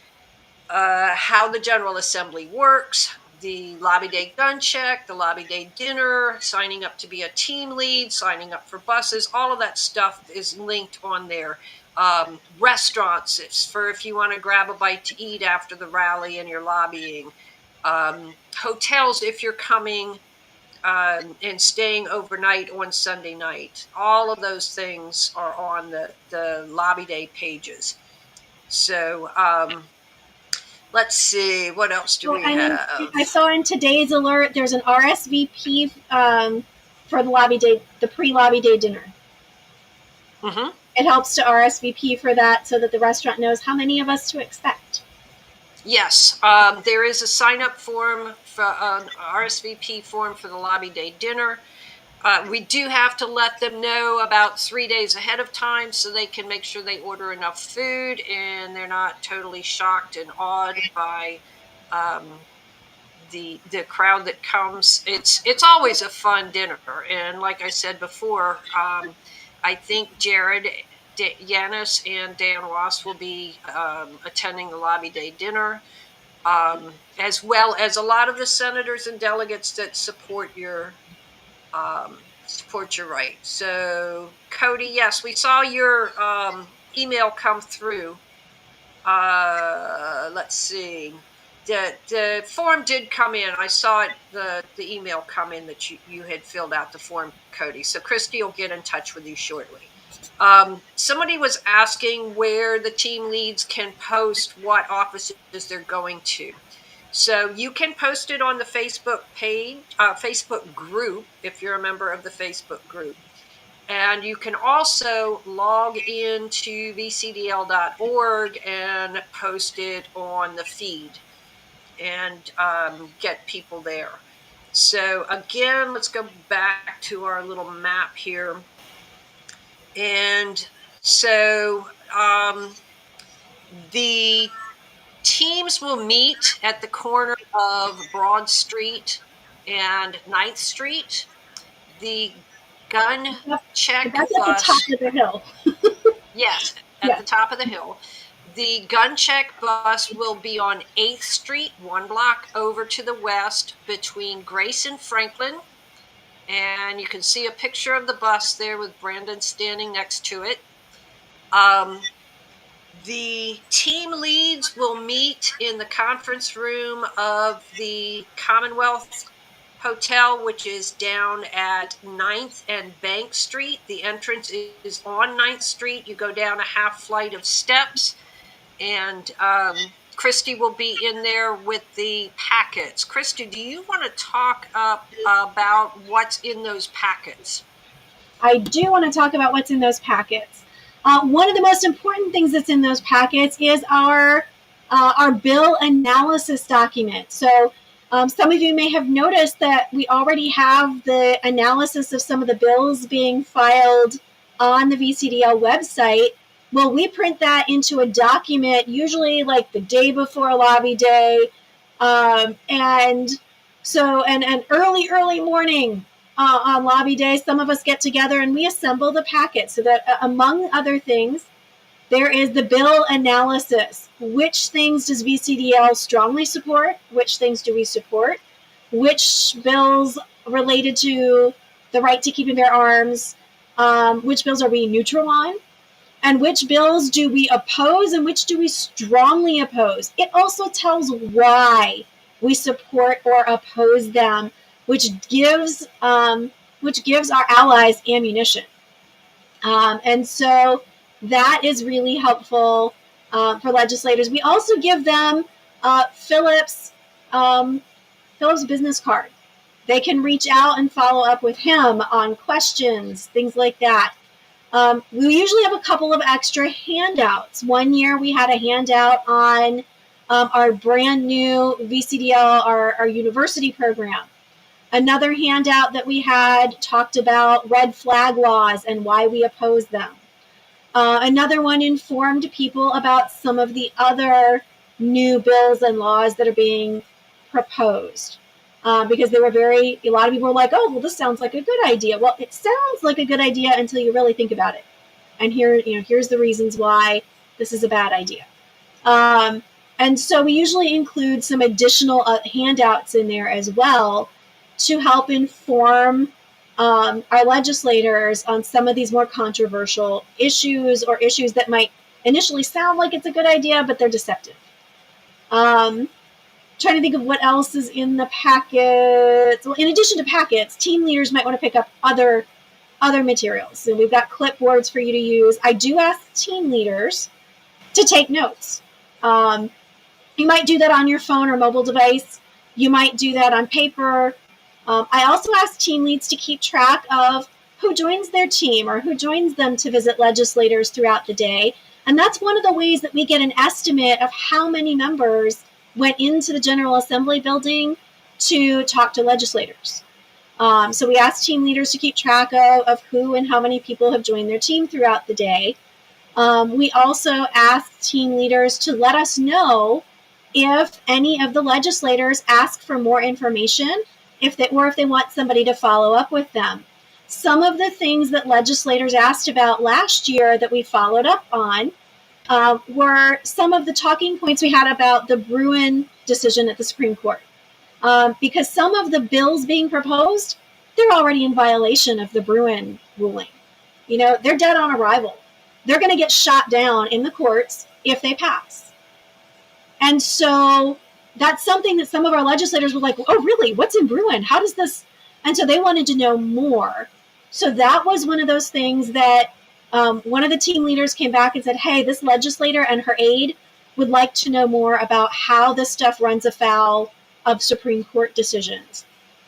how the General Assembly works, the Lobby Day gun check, the Lobby Day dinner, signing up to be a team lead, signing up for buses, all of that stuff is linked on there. Restaurants, if you want to grab a bite to eat after the rally and you're lobbying. Hotels, if you're coming and staying overnight on Sunday night. All of those things are on the Lobby Day pages. So let's see, what else do we have? I saw in today's alert there's an RSVP for the Lobby Day, the pre-Lobby Day dinner. Mm-hmm. It helps to RSVP for that so that the restaurant knows how many of us to expect. Yes, there is a sign-up form for an RSVP form for the lobby day dinner. We do have to let them know about 3 days ahead of time so they can make sure they order enough food and they're not totally shocked and awed by the crowd that comes. It's always a fun dinner, and like I said before, I think Jared Yanis and Dan Wass will be attending the lobby day dinner, as well as a lot of the senators and delegates that support your right. So Cody, yes, we saw your email come through. Let's see. The form did come in. I saw it, the email come in that you had filled out the form, Cody. So Christy will get in touch with you shortly. Somebody was asking where the team leads can post what offices they're going to. So you can post it on the Facebook page, Facebook group, if you're a member of the Facebook group. And you can also log into vcdl.org and post it on the feed and get people there. So again, let's go back to our little map here. And so the teams will meet at the corner of Broad Street and 9th Street. The gun check That's at the top bus, of the hill. yes, at Yeah. the top of the hill. The gun check bus will be on 8th Street, 1 block over to the west between Grace and Franklin. And you can see a picture of the bus there with Brandon standing next to it. The team leads will meet in the conference room of the Commonwealth Hotel, which is down at 9th and Bank Street. The entrance is on 9th Street. You go down a half flight of steps, and Christy will be in there with the packets. Christy, do you want to talk about what's in those packets? I do want to talk about what's in those packets. One of the most important things that's in those packets is our bill analysis document. So some of you may have noticed that we already have the analysis of some of the bills being filed on the VCDL website. Well, we print that into a document, usually like the day before a lobby day, and so an early morning on lobby day, some of us get together and we assemble the packet so that, among other things, there is the bill analysis. Which things does VCDL strongly support? Which things do we support? Which bills related to the right to keep and bear arms? Which bills are we neutral on? And which bills do we oppose and which do we strongly oppose? It also tells why we support or oppose them, which gives our allies ammunition. And so that is really helpful for legislators. We also give them Philip's business card. They can reach out and follow up with him on questions, things like that. We usually have a couple of extra handouts. One year we had a handout on our brand new VCDL, our university program. Another handout that we had talked about red flag laws and why we oppose them. Another one informed people about some of the other new bills and laws that are being proposed. Because a lot of people were like, oh, well, this sounds like a good idea. Well, it sounds like a good idea until you really think about it. And here's the reasons why this is a bad idea. And so we usually include some additional handouts in there as well to help inform our legislators on some of these more controversial issues or issues that might initially sound like it's a good idea, but they're deceptive. Trying to think of what else is in the packets. Well, in addition to packets, team leaders might want to pick up other materials. So we've got clipboards for you to use. I do ask team leaders to take notes. You might do that on your phone or mobile device. You might do that on paper. I also ask team leads to keep track of who joins their team or who joins them to visit legislators throughout the day. And that's one of the ways that we get an estimate of how many members went into the General Assembly building to talk to legislators. So we ask team leaders to keep track of who and how many people have joined their team throughout the day. We also ask team leaders to let us know if any of the legislators ask for more information, if they want somebody to follow up with them. Some of the things that legislators asked about last year that we followed up on were some of the talking points we had about the Bruin decision at the Supreme Court. Because some of the bills being proposed, they're already in violation of the Bruin ruling. You know, they're dead on arrival. They're going to get shot down in the courts if they pass. And so that's something that some of our legislators were like, oh, really? What's in Bruin? How does this? And so they wanted to know more. So that was one of those things that one of the team leaders came back and said, hey, this legislator and her aide would like to know more about how this stuff runs afoul of Supreme Court decisions.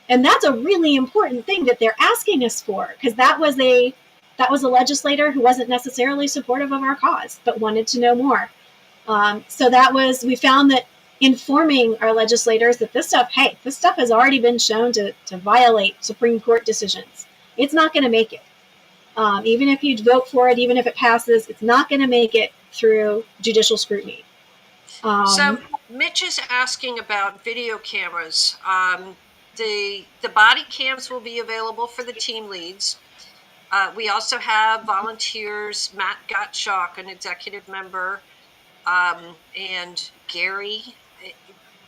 And that's a really important thing that they're asking us for, because that was a legislator who wasn't necessarily supportive of our cause, but wanted to know more. So we found that informing our legislators that this stuff has already been shown to violate Supreme Court decisions. It's not going to make it. Even if you vote for it, even if it passes, it's not going to make it through judicial scrutiny. So Mitch is asking about video cameras. The body cams will be available for the team leads. We also have volunteers, Matt Gottschalk, an executive member, and Gary.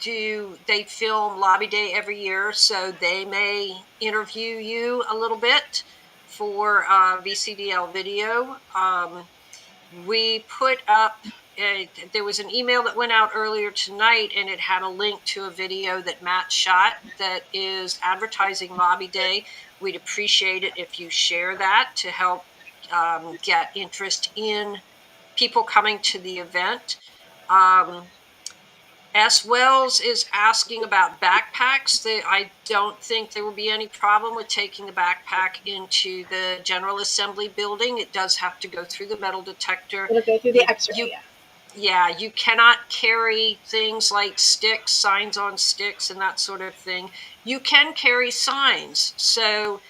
They film Lobby Day every year, so they may interview you a little bit for VCDL video. We put up, there was an email that went out earlier tonight, and it had a link to a video that Matt shot that is advertising Lobby Day. We'd appreciate it if you share that to help get interest in people coming to the event. S. Wells is asking about backpacks. I don't think there will be any problem with taking the backpack into the General Assembly building. It does have to go through the metal detector. It'll go through the X-ray. Yeah, you cannot carry things like sticks, signs on sticks, and that sort of thing. You can carry signs, so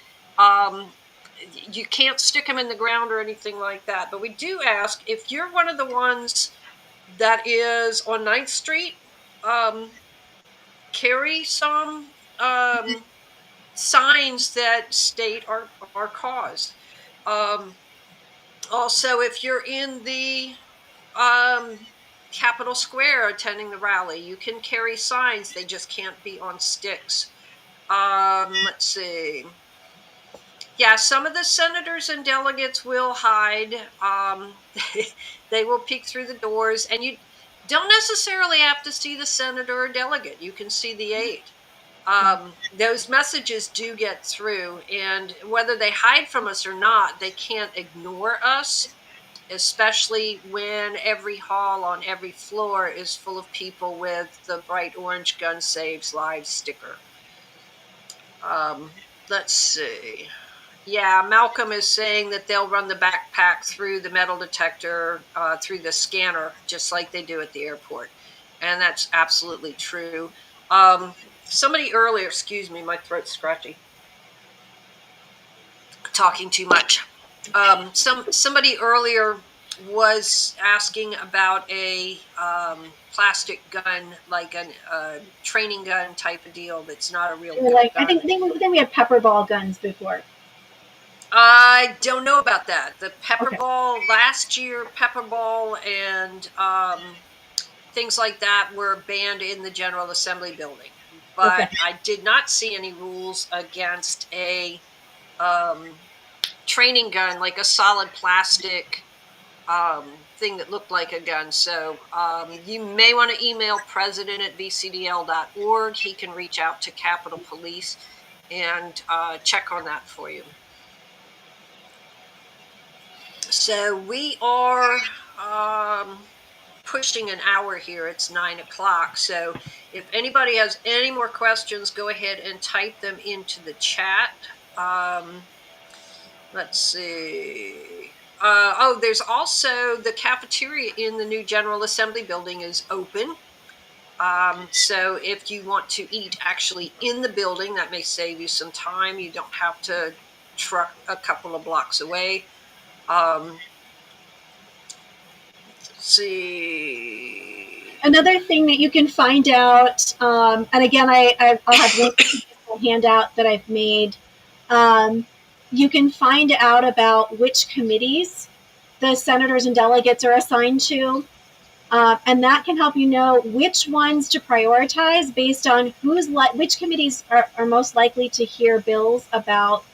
you can't stick them in the ground or anything like that. But we do ask, if you're one of the ones that is on 9th Street, carry some signs that state our cause. Also, if you're in the Capitol Square attending the rally, you can carry signs. They just can't be on sticks. Let's see. Yeah, some of the senators and delegates will hide. They will peek through the doors, and you don't necessarily have to see the senator or delegate. You can see the aide. Those messages do get through, and whether they hide from us or not, they can't ignore us, especially when every hall on every floor is full of people with the bright orange Gun Saves Lives sticker. Let's see. Yeah, Malcolm is saying that they'll run the backpack through the metal detector, through the scanner, just like they do at the airport. And that's absolutely true. Somebody earlier, excuse me, my throat's scratchy. Talking too much. Somebody earlier was asking about a plastic gun, like a training gun type of deal that's not a real gun. I think we had pepper ball guns before. I don't know about that. The pepper ball last year, pepper ball and things like that were banned in the General Assembly building. But I did not see any rules against a training gun, like a solid plastic thing that looked like a gun. So you may want to email president@vcdl.org. He can reach out to Capitol Police and check on that for you. So we are pushing an hour here. It's 9 o'clock. So if anybody has any more questions, go ahead and type them into the chat. Let's see. There's also the cafeteria in the new General Assembly building is open. So if you want to eat actually in the building, that may save you some time. You don't have to truck a couple of blocks away. Let's see. Another thing that you can find out, and again, I'll have links to the handout that I've made. You can find out about which committees the senators and delegates are assigned to. And that can help you know which ones to prioritize based on which committees are most likely to hear bills about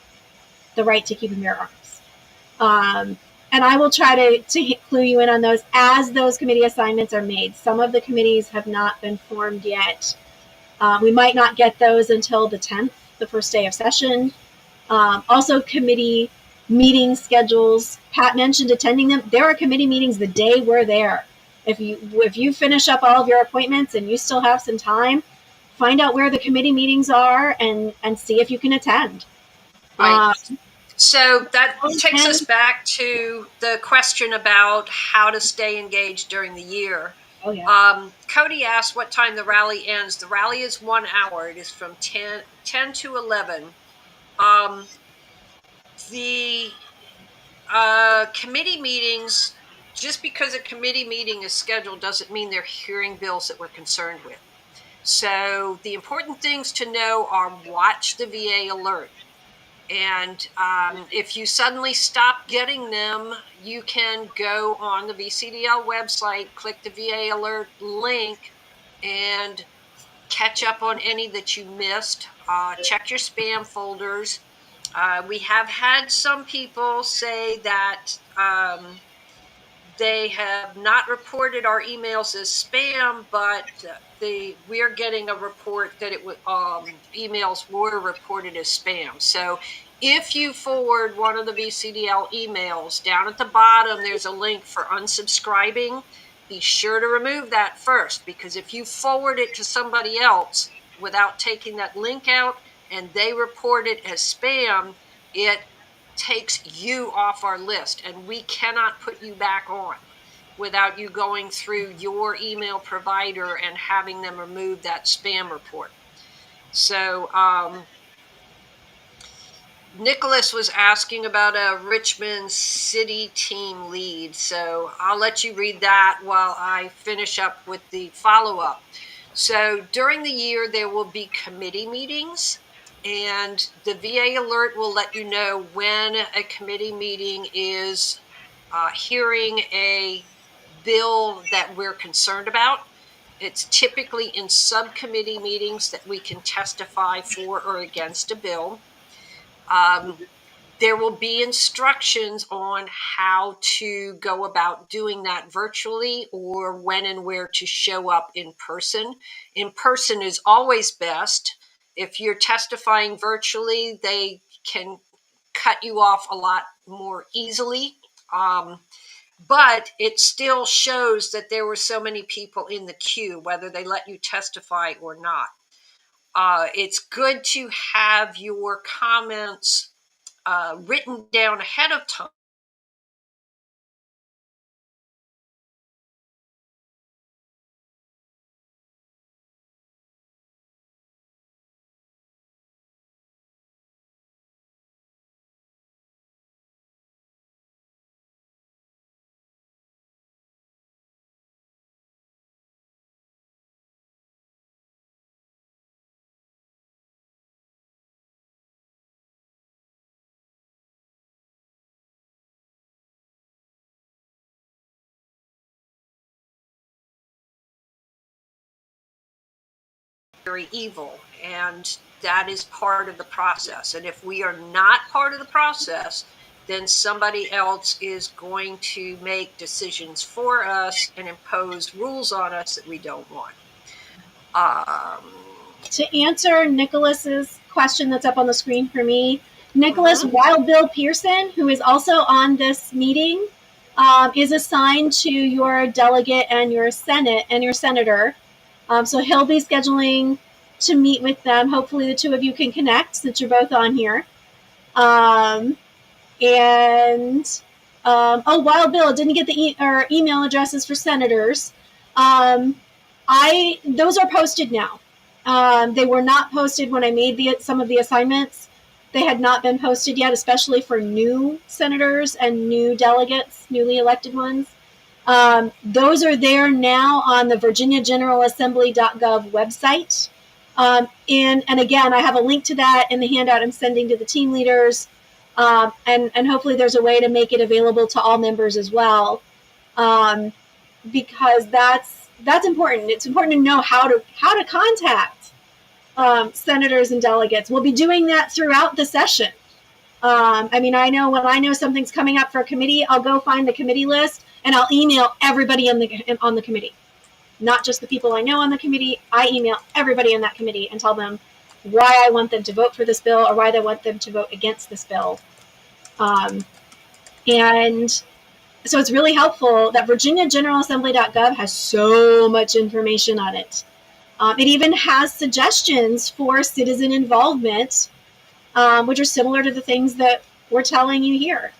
the right to keep and bear arms. And I will try to clue you in on those as those committee assignments are made. Some of the committees have not been formed yet. We might not get those until the 10th, the first day of session. Also, committee meeting schedules. Pat mentioned attending them. There are committee meetings the day we're there. If you finish up all of your appointments and you still have some time, find out where the committee meetings are and see if you can attend. Right. So that takes us back to the question about how to stay engaged during the year. Oh, yeah. Cody asked what time the rally ends. The rally is 1 hour. It is from 10 to 11. The committee meetings, just because a committee meeting is scheduled doesn't mean they're hearing bills that we're concerned with. So the important things to know are watch the VA alert. And if you suddenly stop getting them, you can go on the VCDL website, click the VA alert link, and catch up on any that you missed. Check your spam folders. We have had some people say that they have not reported our emails as spam, but we're getting a report that emails were reported as spam. So if you forward one of the VCDL emails, down at the bottom there's a link for unsubscribing. Be sure to remove that first, because if you forward it to somebody else without taking that link out and they report it as spam, it takes you off our list, and we cannot put you back on without you going through your email provider and having them remove that spam report. So Nicholas was asking about a Richmond City team lead. So I'll let you read that while I finish up with the follow-up. So during the year, there will be committee meetings, and the VA alert will let you know when a committee meeting is hearing a bill that we're concerned about. It's typically in subcommittee meetings that we can testify for or against a bill. There will be instructions on how to go about doing that virtually, or when and where to show up in person. In person is always best. If you're testifying virtually, they can cut you off a lot more easily. But it still shows that there were so many people in the queue, whether they let you testify or not. It's good to have your comments written down ahead of time. Very evil, and that is part of the process. And if we are not part of the process, then somebody else is going to make decisions for us and impose rules on us that we don't want. To answer Nicholas's question that's up on the screen for me, Nicholas Wild Bill Pearson, who is also on this meeting, is assigned to your delegate and your senator. So he'll be scheduling to meet with them. Hopefully the two of you can connect since you're both on here. And Wild Bill didn't get the email addresses for senators. Those are posted now. They were not posted when I made some of the assignments. They had not been posted yet, especially for new senators and new delegates, newly elected ones. Those are there now on the virginiageneralassembly.gov website. And again, I have a link to that in the handout I'm sending to the team leaders. And hopefully there's a way to make it available to all members as well. Because that's important. It's important to know how to contact senators and delegates. We'll be doing that throughout the session. I know when I know something's coming up for a committee, I'll go find the committee list and I'll email everybody on the committee. Not just the people I know on the committee. I email everybody in that committee and tell them why I want them to vote for this bill or why I want them to vote against this bill. And so it's really helpful that virginiageneralassembly.gov has so much information on it. It even has suggestions for citizen involvement, which are similar to the things that we're telling you here.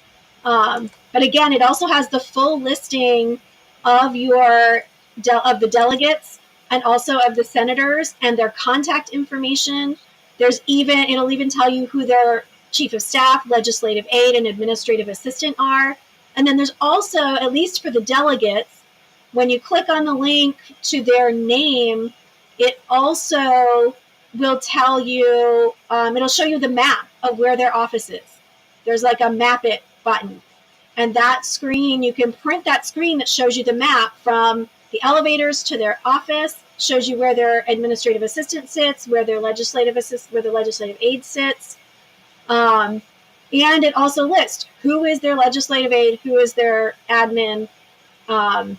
But again, it also has the full listing of the delegates and also of the senators and their contact information. It'll even tell you who their chief of staff, legislative aide, and administrative assistant are. And then there's also, at least for the delegates, when you click on the link to their name, it also will tell you, it'll show you the map of where their office is. There's like a map it button. And that screen, you can print that screen that shows you the map from the elevators to their office, shows you where their administrative assistant sits, where their legislative aide sits. And it also lists who is their legislative aide, who is their admin, and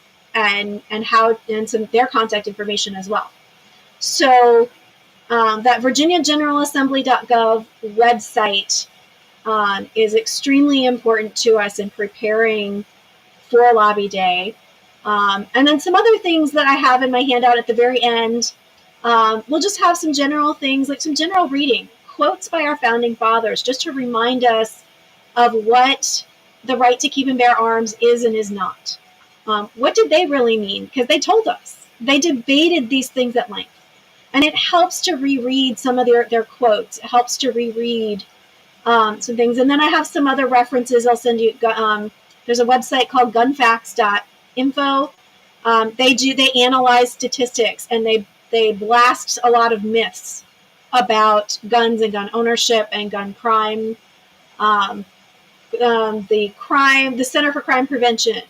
some of their contact information as well. So that virginiageneralassembly.gov website is extremely important to us in preparing for Lobby Day. And then some other things that I have in my handout at the very end. We'll just have some general things, like some general reading, quotes by our founding fathers, just to remind us of what the right to keep and bear arms is and is not. What did they really mean? Because they told us. They debated these things at length. And it helps to reread some of their quotes. It helps to reread some things. And then I have some other references I'll send you. There's a website called gunfacts.info. They analyze statistics and they blast a lot of myths about guns and gun ownership and gun crime. The Center for Crime Prevention,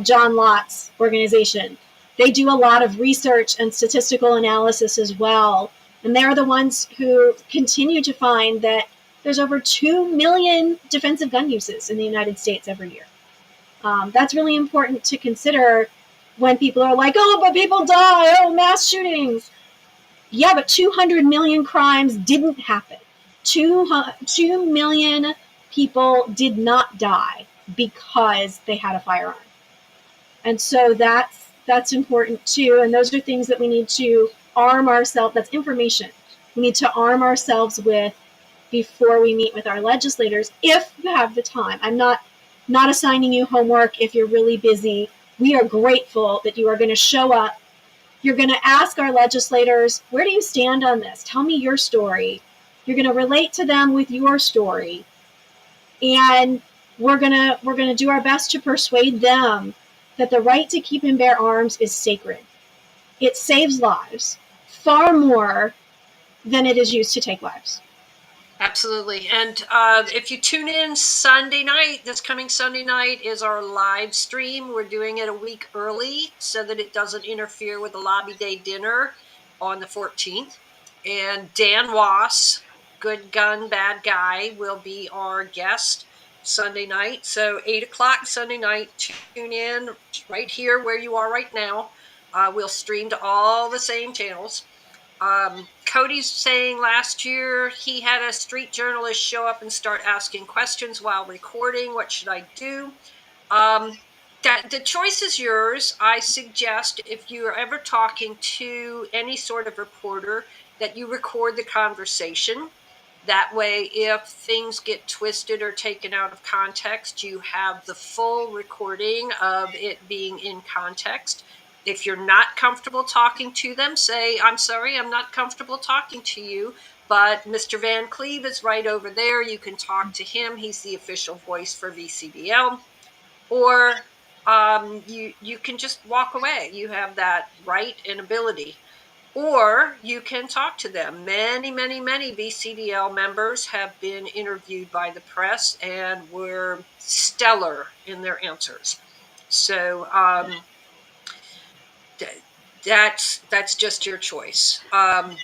John Lott's organization, they do a lot of research and statistical analysis as well. And they're the ones who continue to find that there's over 2 million defensive gun uses in the United States every year. That's really important to consider when people are like, oh, but people die, oh, mass shootings. Yeah, but 200 million crimes didn't happen. 2 million people did not die because they had a firearm. And so that's important too. And those are things that we need to arm ourselves. That's information we need to arm ourselves with before we meet with our legislators, if you have the time. I'm not assigning you homework if you're really busy. We are grateful that you are going to show up. You're going to ask our legislators, where do you stand on this? Tell me your story. You're going to relate to them with your story. And we're going to do our best to persuade them that the right to keep and bear arms is sacred. It saves lives far more than it is used to take lives. Absolutely. And if you tune in Sunday night, this coming Sunday night is our live stream. We're doing it a week early so that it doesn't interfere with the Lobby Day dinner on the 14th. And Dan Wass, good gun, bad guy, will be our guest Sunday night. So 8 o'clock Sunday night, tune in right here where you are right now. We'll stream to all the same channels. Cody's saying last year he had a street journalist show up and start asking questions while recording. What should I do? The choice is yours. I suggest if you are ever talking to any sort of reporter that you record the conversation. That way, if things get twisted or taken out of context, you have the full recording of it being in context. If you're not comfortable talking to them, say, I'm sorry, I'm not comfortable talking to you, but Mr. Van Cleve is right over there. You can talk to him. He's the official voice for VCDL. Or you can just walk away. You have that right and ability. Or you can talk to them. Many, many, many VCDL members have been interviewed by the press and were stellar in their answers. So that's just your choice.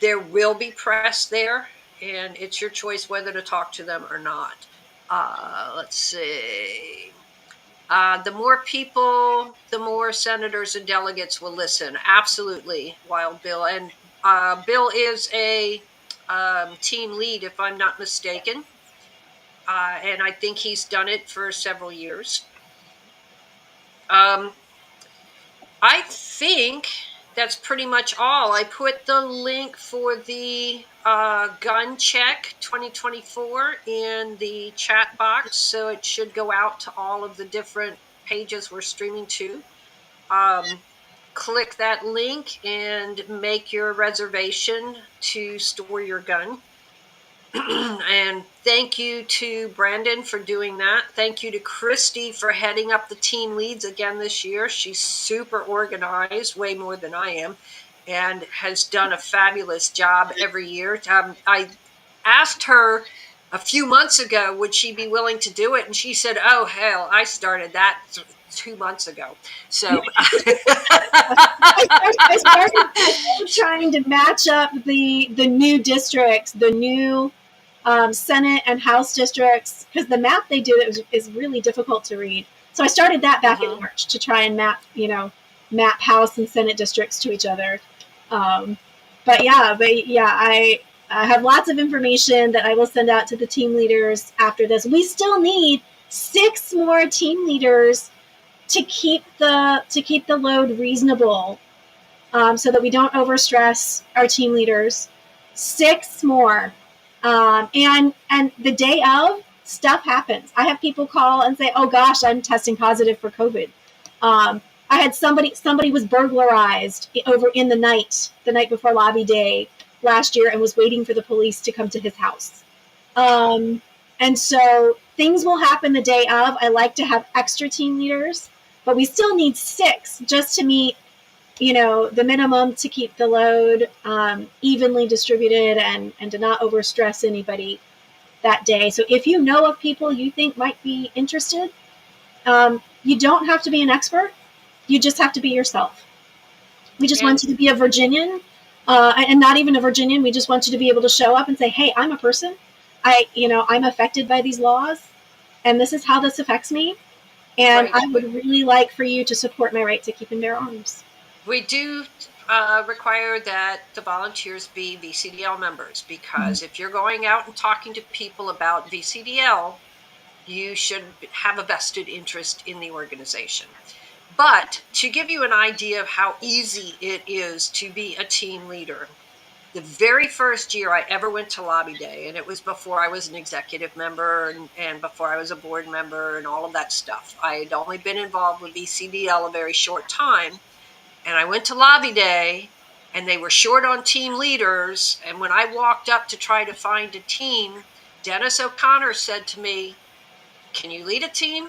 There will be press there, and it's your choice whether to talk to them or not. Let's see. The more people, the more senators and delegates will listen. Absolutely, Wild Bill. And Bill is a team lead, if I'm not mistaken. And I think he's done it for several years. I think that's pretty much all. I put the link for the gun check 2024 in the chat box, so it should go out to all of the different pages we're streaming to. Click that link and make your reservation to store your gun. And thank you to Brandon for doing that. Thank you to Christy for heading up the team leads again this year. She's super organized, way more than I am, and has done a fabulous job every year. I asked her a few months ago, would she be willing to do it? And she said, oh, hell, I started that 2 months ago. So I started trying to match up the new districts, the new Senate and House districts, because the map they did is really difficult to read. So I started that back in March to try and map House and Senate districts to each other. But yeah, I have lots of information that I will send out to the team leaders after this. We still need 6 more team leaders to keep the load reasonable, so that we don't overstress our team leaders. 6 more. And the day of, stuff happens. I have people call and say, oh gosh, I'm testing positive for COVID. I had somebody was burglarized over in the night before lobby day last year and was waiting for the police to come to his house. And so things will happen the day of. I like to have extra team leaders, but we still need 6 just to meet the minimum to keep the load evenly distributed and to not overstress anybody that day. So if you know of people you think might be interested, you don't have to be an expert. You just have to be yourself. We just want you to be a Virginian, and not even a Virginian. We just want you to be able to show up and say, hey, I'm a person. I'm affected by these laws, and this is how this affects me. And right. I would really like for you to support my right to keep and bear arms. We do require that the volunteers be VCDL members, because if you're going out and talking to people about VCDL, you should have a vested interest in the organization. But to give you an idea of how easy it is to be a team leader, the very first year I ever went to Lobby Day, and it was before I was an executive member and before I was a board member and all of that stuff. I had only been involved with VCDL a very short time. And I went to Lobby Day, and they were short on team leaders. And when I walked up to try to find a team, Dennis O'Connor said to me, can you lead a team?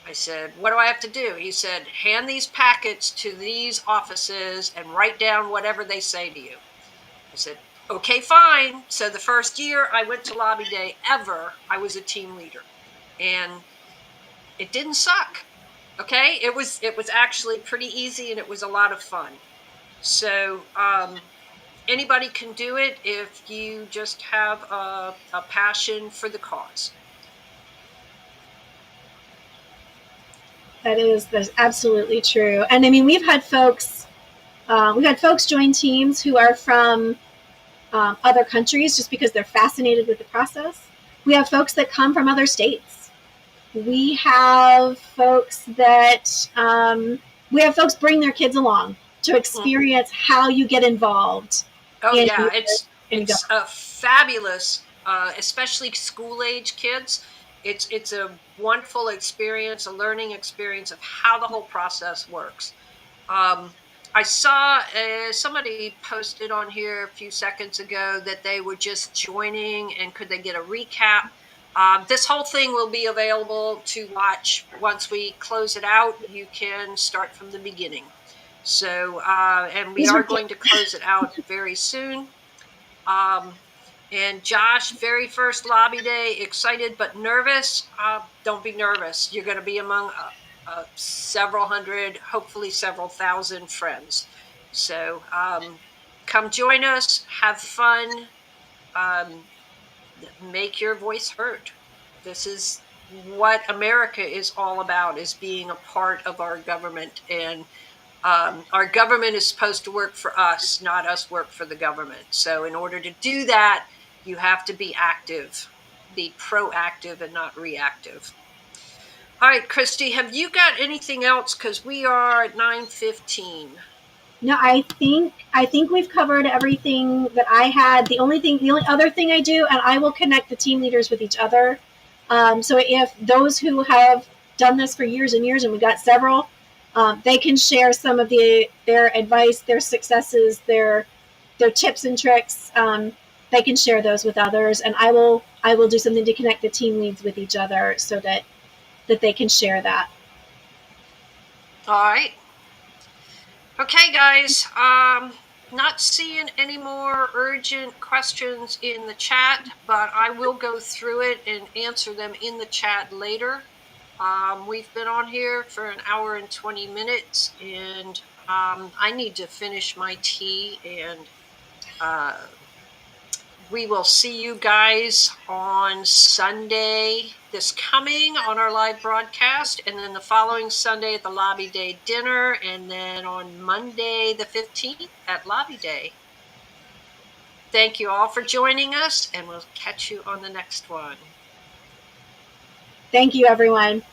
I said, what do I have to do? He said, hand these packets to these offices and write down whatever they say to you. I said, okay, fine. So the first year I went to Lobby Day ever, I was a team leader. And it didn't suck. Okay, it was actually pretty easy, and it was a lot of fun. So anybody can do it if you just have a passion for the cause. That's absolutely true. And I mean, we've had folks join teams who are from other countries just because they're fascinated with the process. We have folks that come from other states. We have folks bring their kids along to experience how you get involved. Oh yeah, It's a fabulous, especially school-age kids. It's a wonderful experience, a learning experience of how the whole process works. I saw somebody posted on here a few seconds ago that they were just joining and could they get a recap? This whole thing will be available to watch once we close it out. You can start from the beginning. So, and we are going to close it out very soon. And Josh, very first lobby day, excited but nervous. Don't be nervous. You're going to be among several hundred, hopefully several thousand friends. So come join us, have fun, make your voice heard. This is what America is all about, is being a part of our government. And our government is supposed to work for us, not us work for the government. So in order to do that, you have to be active, be proactive and not reactive. All right, Christy, have you got anything else? Because we are at 9:15. No, I think we've covered everything that I had. The only other thing I do, and I will connect the team leaders with each other. So if those who have done this for years and years, and we got several, they can share some of their advice, their successes, their tips and tricks. They can share those with others, and I will do something to connect the team leads with each other so that they can share that. All right. Okay, guys. Not seeing any more urgent questions in the chat, but I will go through it and answer them in the chat later. We've been on here for an hour and 20 minutes, and I need to finish my tea, and we will see you guys on Sunday this coming on our live broadcast, and then the following Sunday at the Lobby Day dinner, and then on Monday the 15th at Lobby Day. Thank you all for joining us, and we'll catch you on the next one. Thank you, everyone.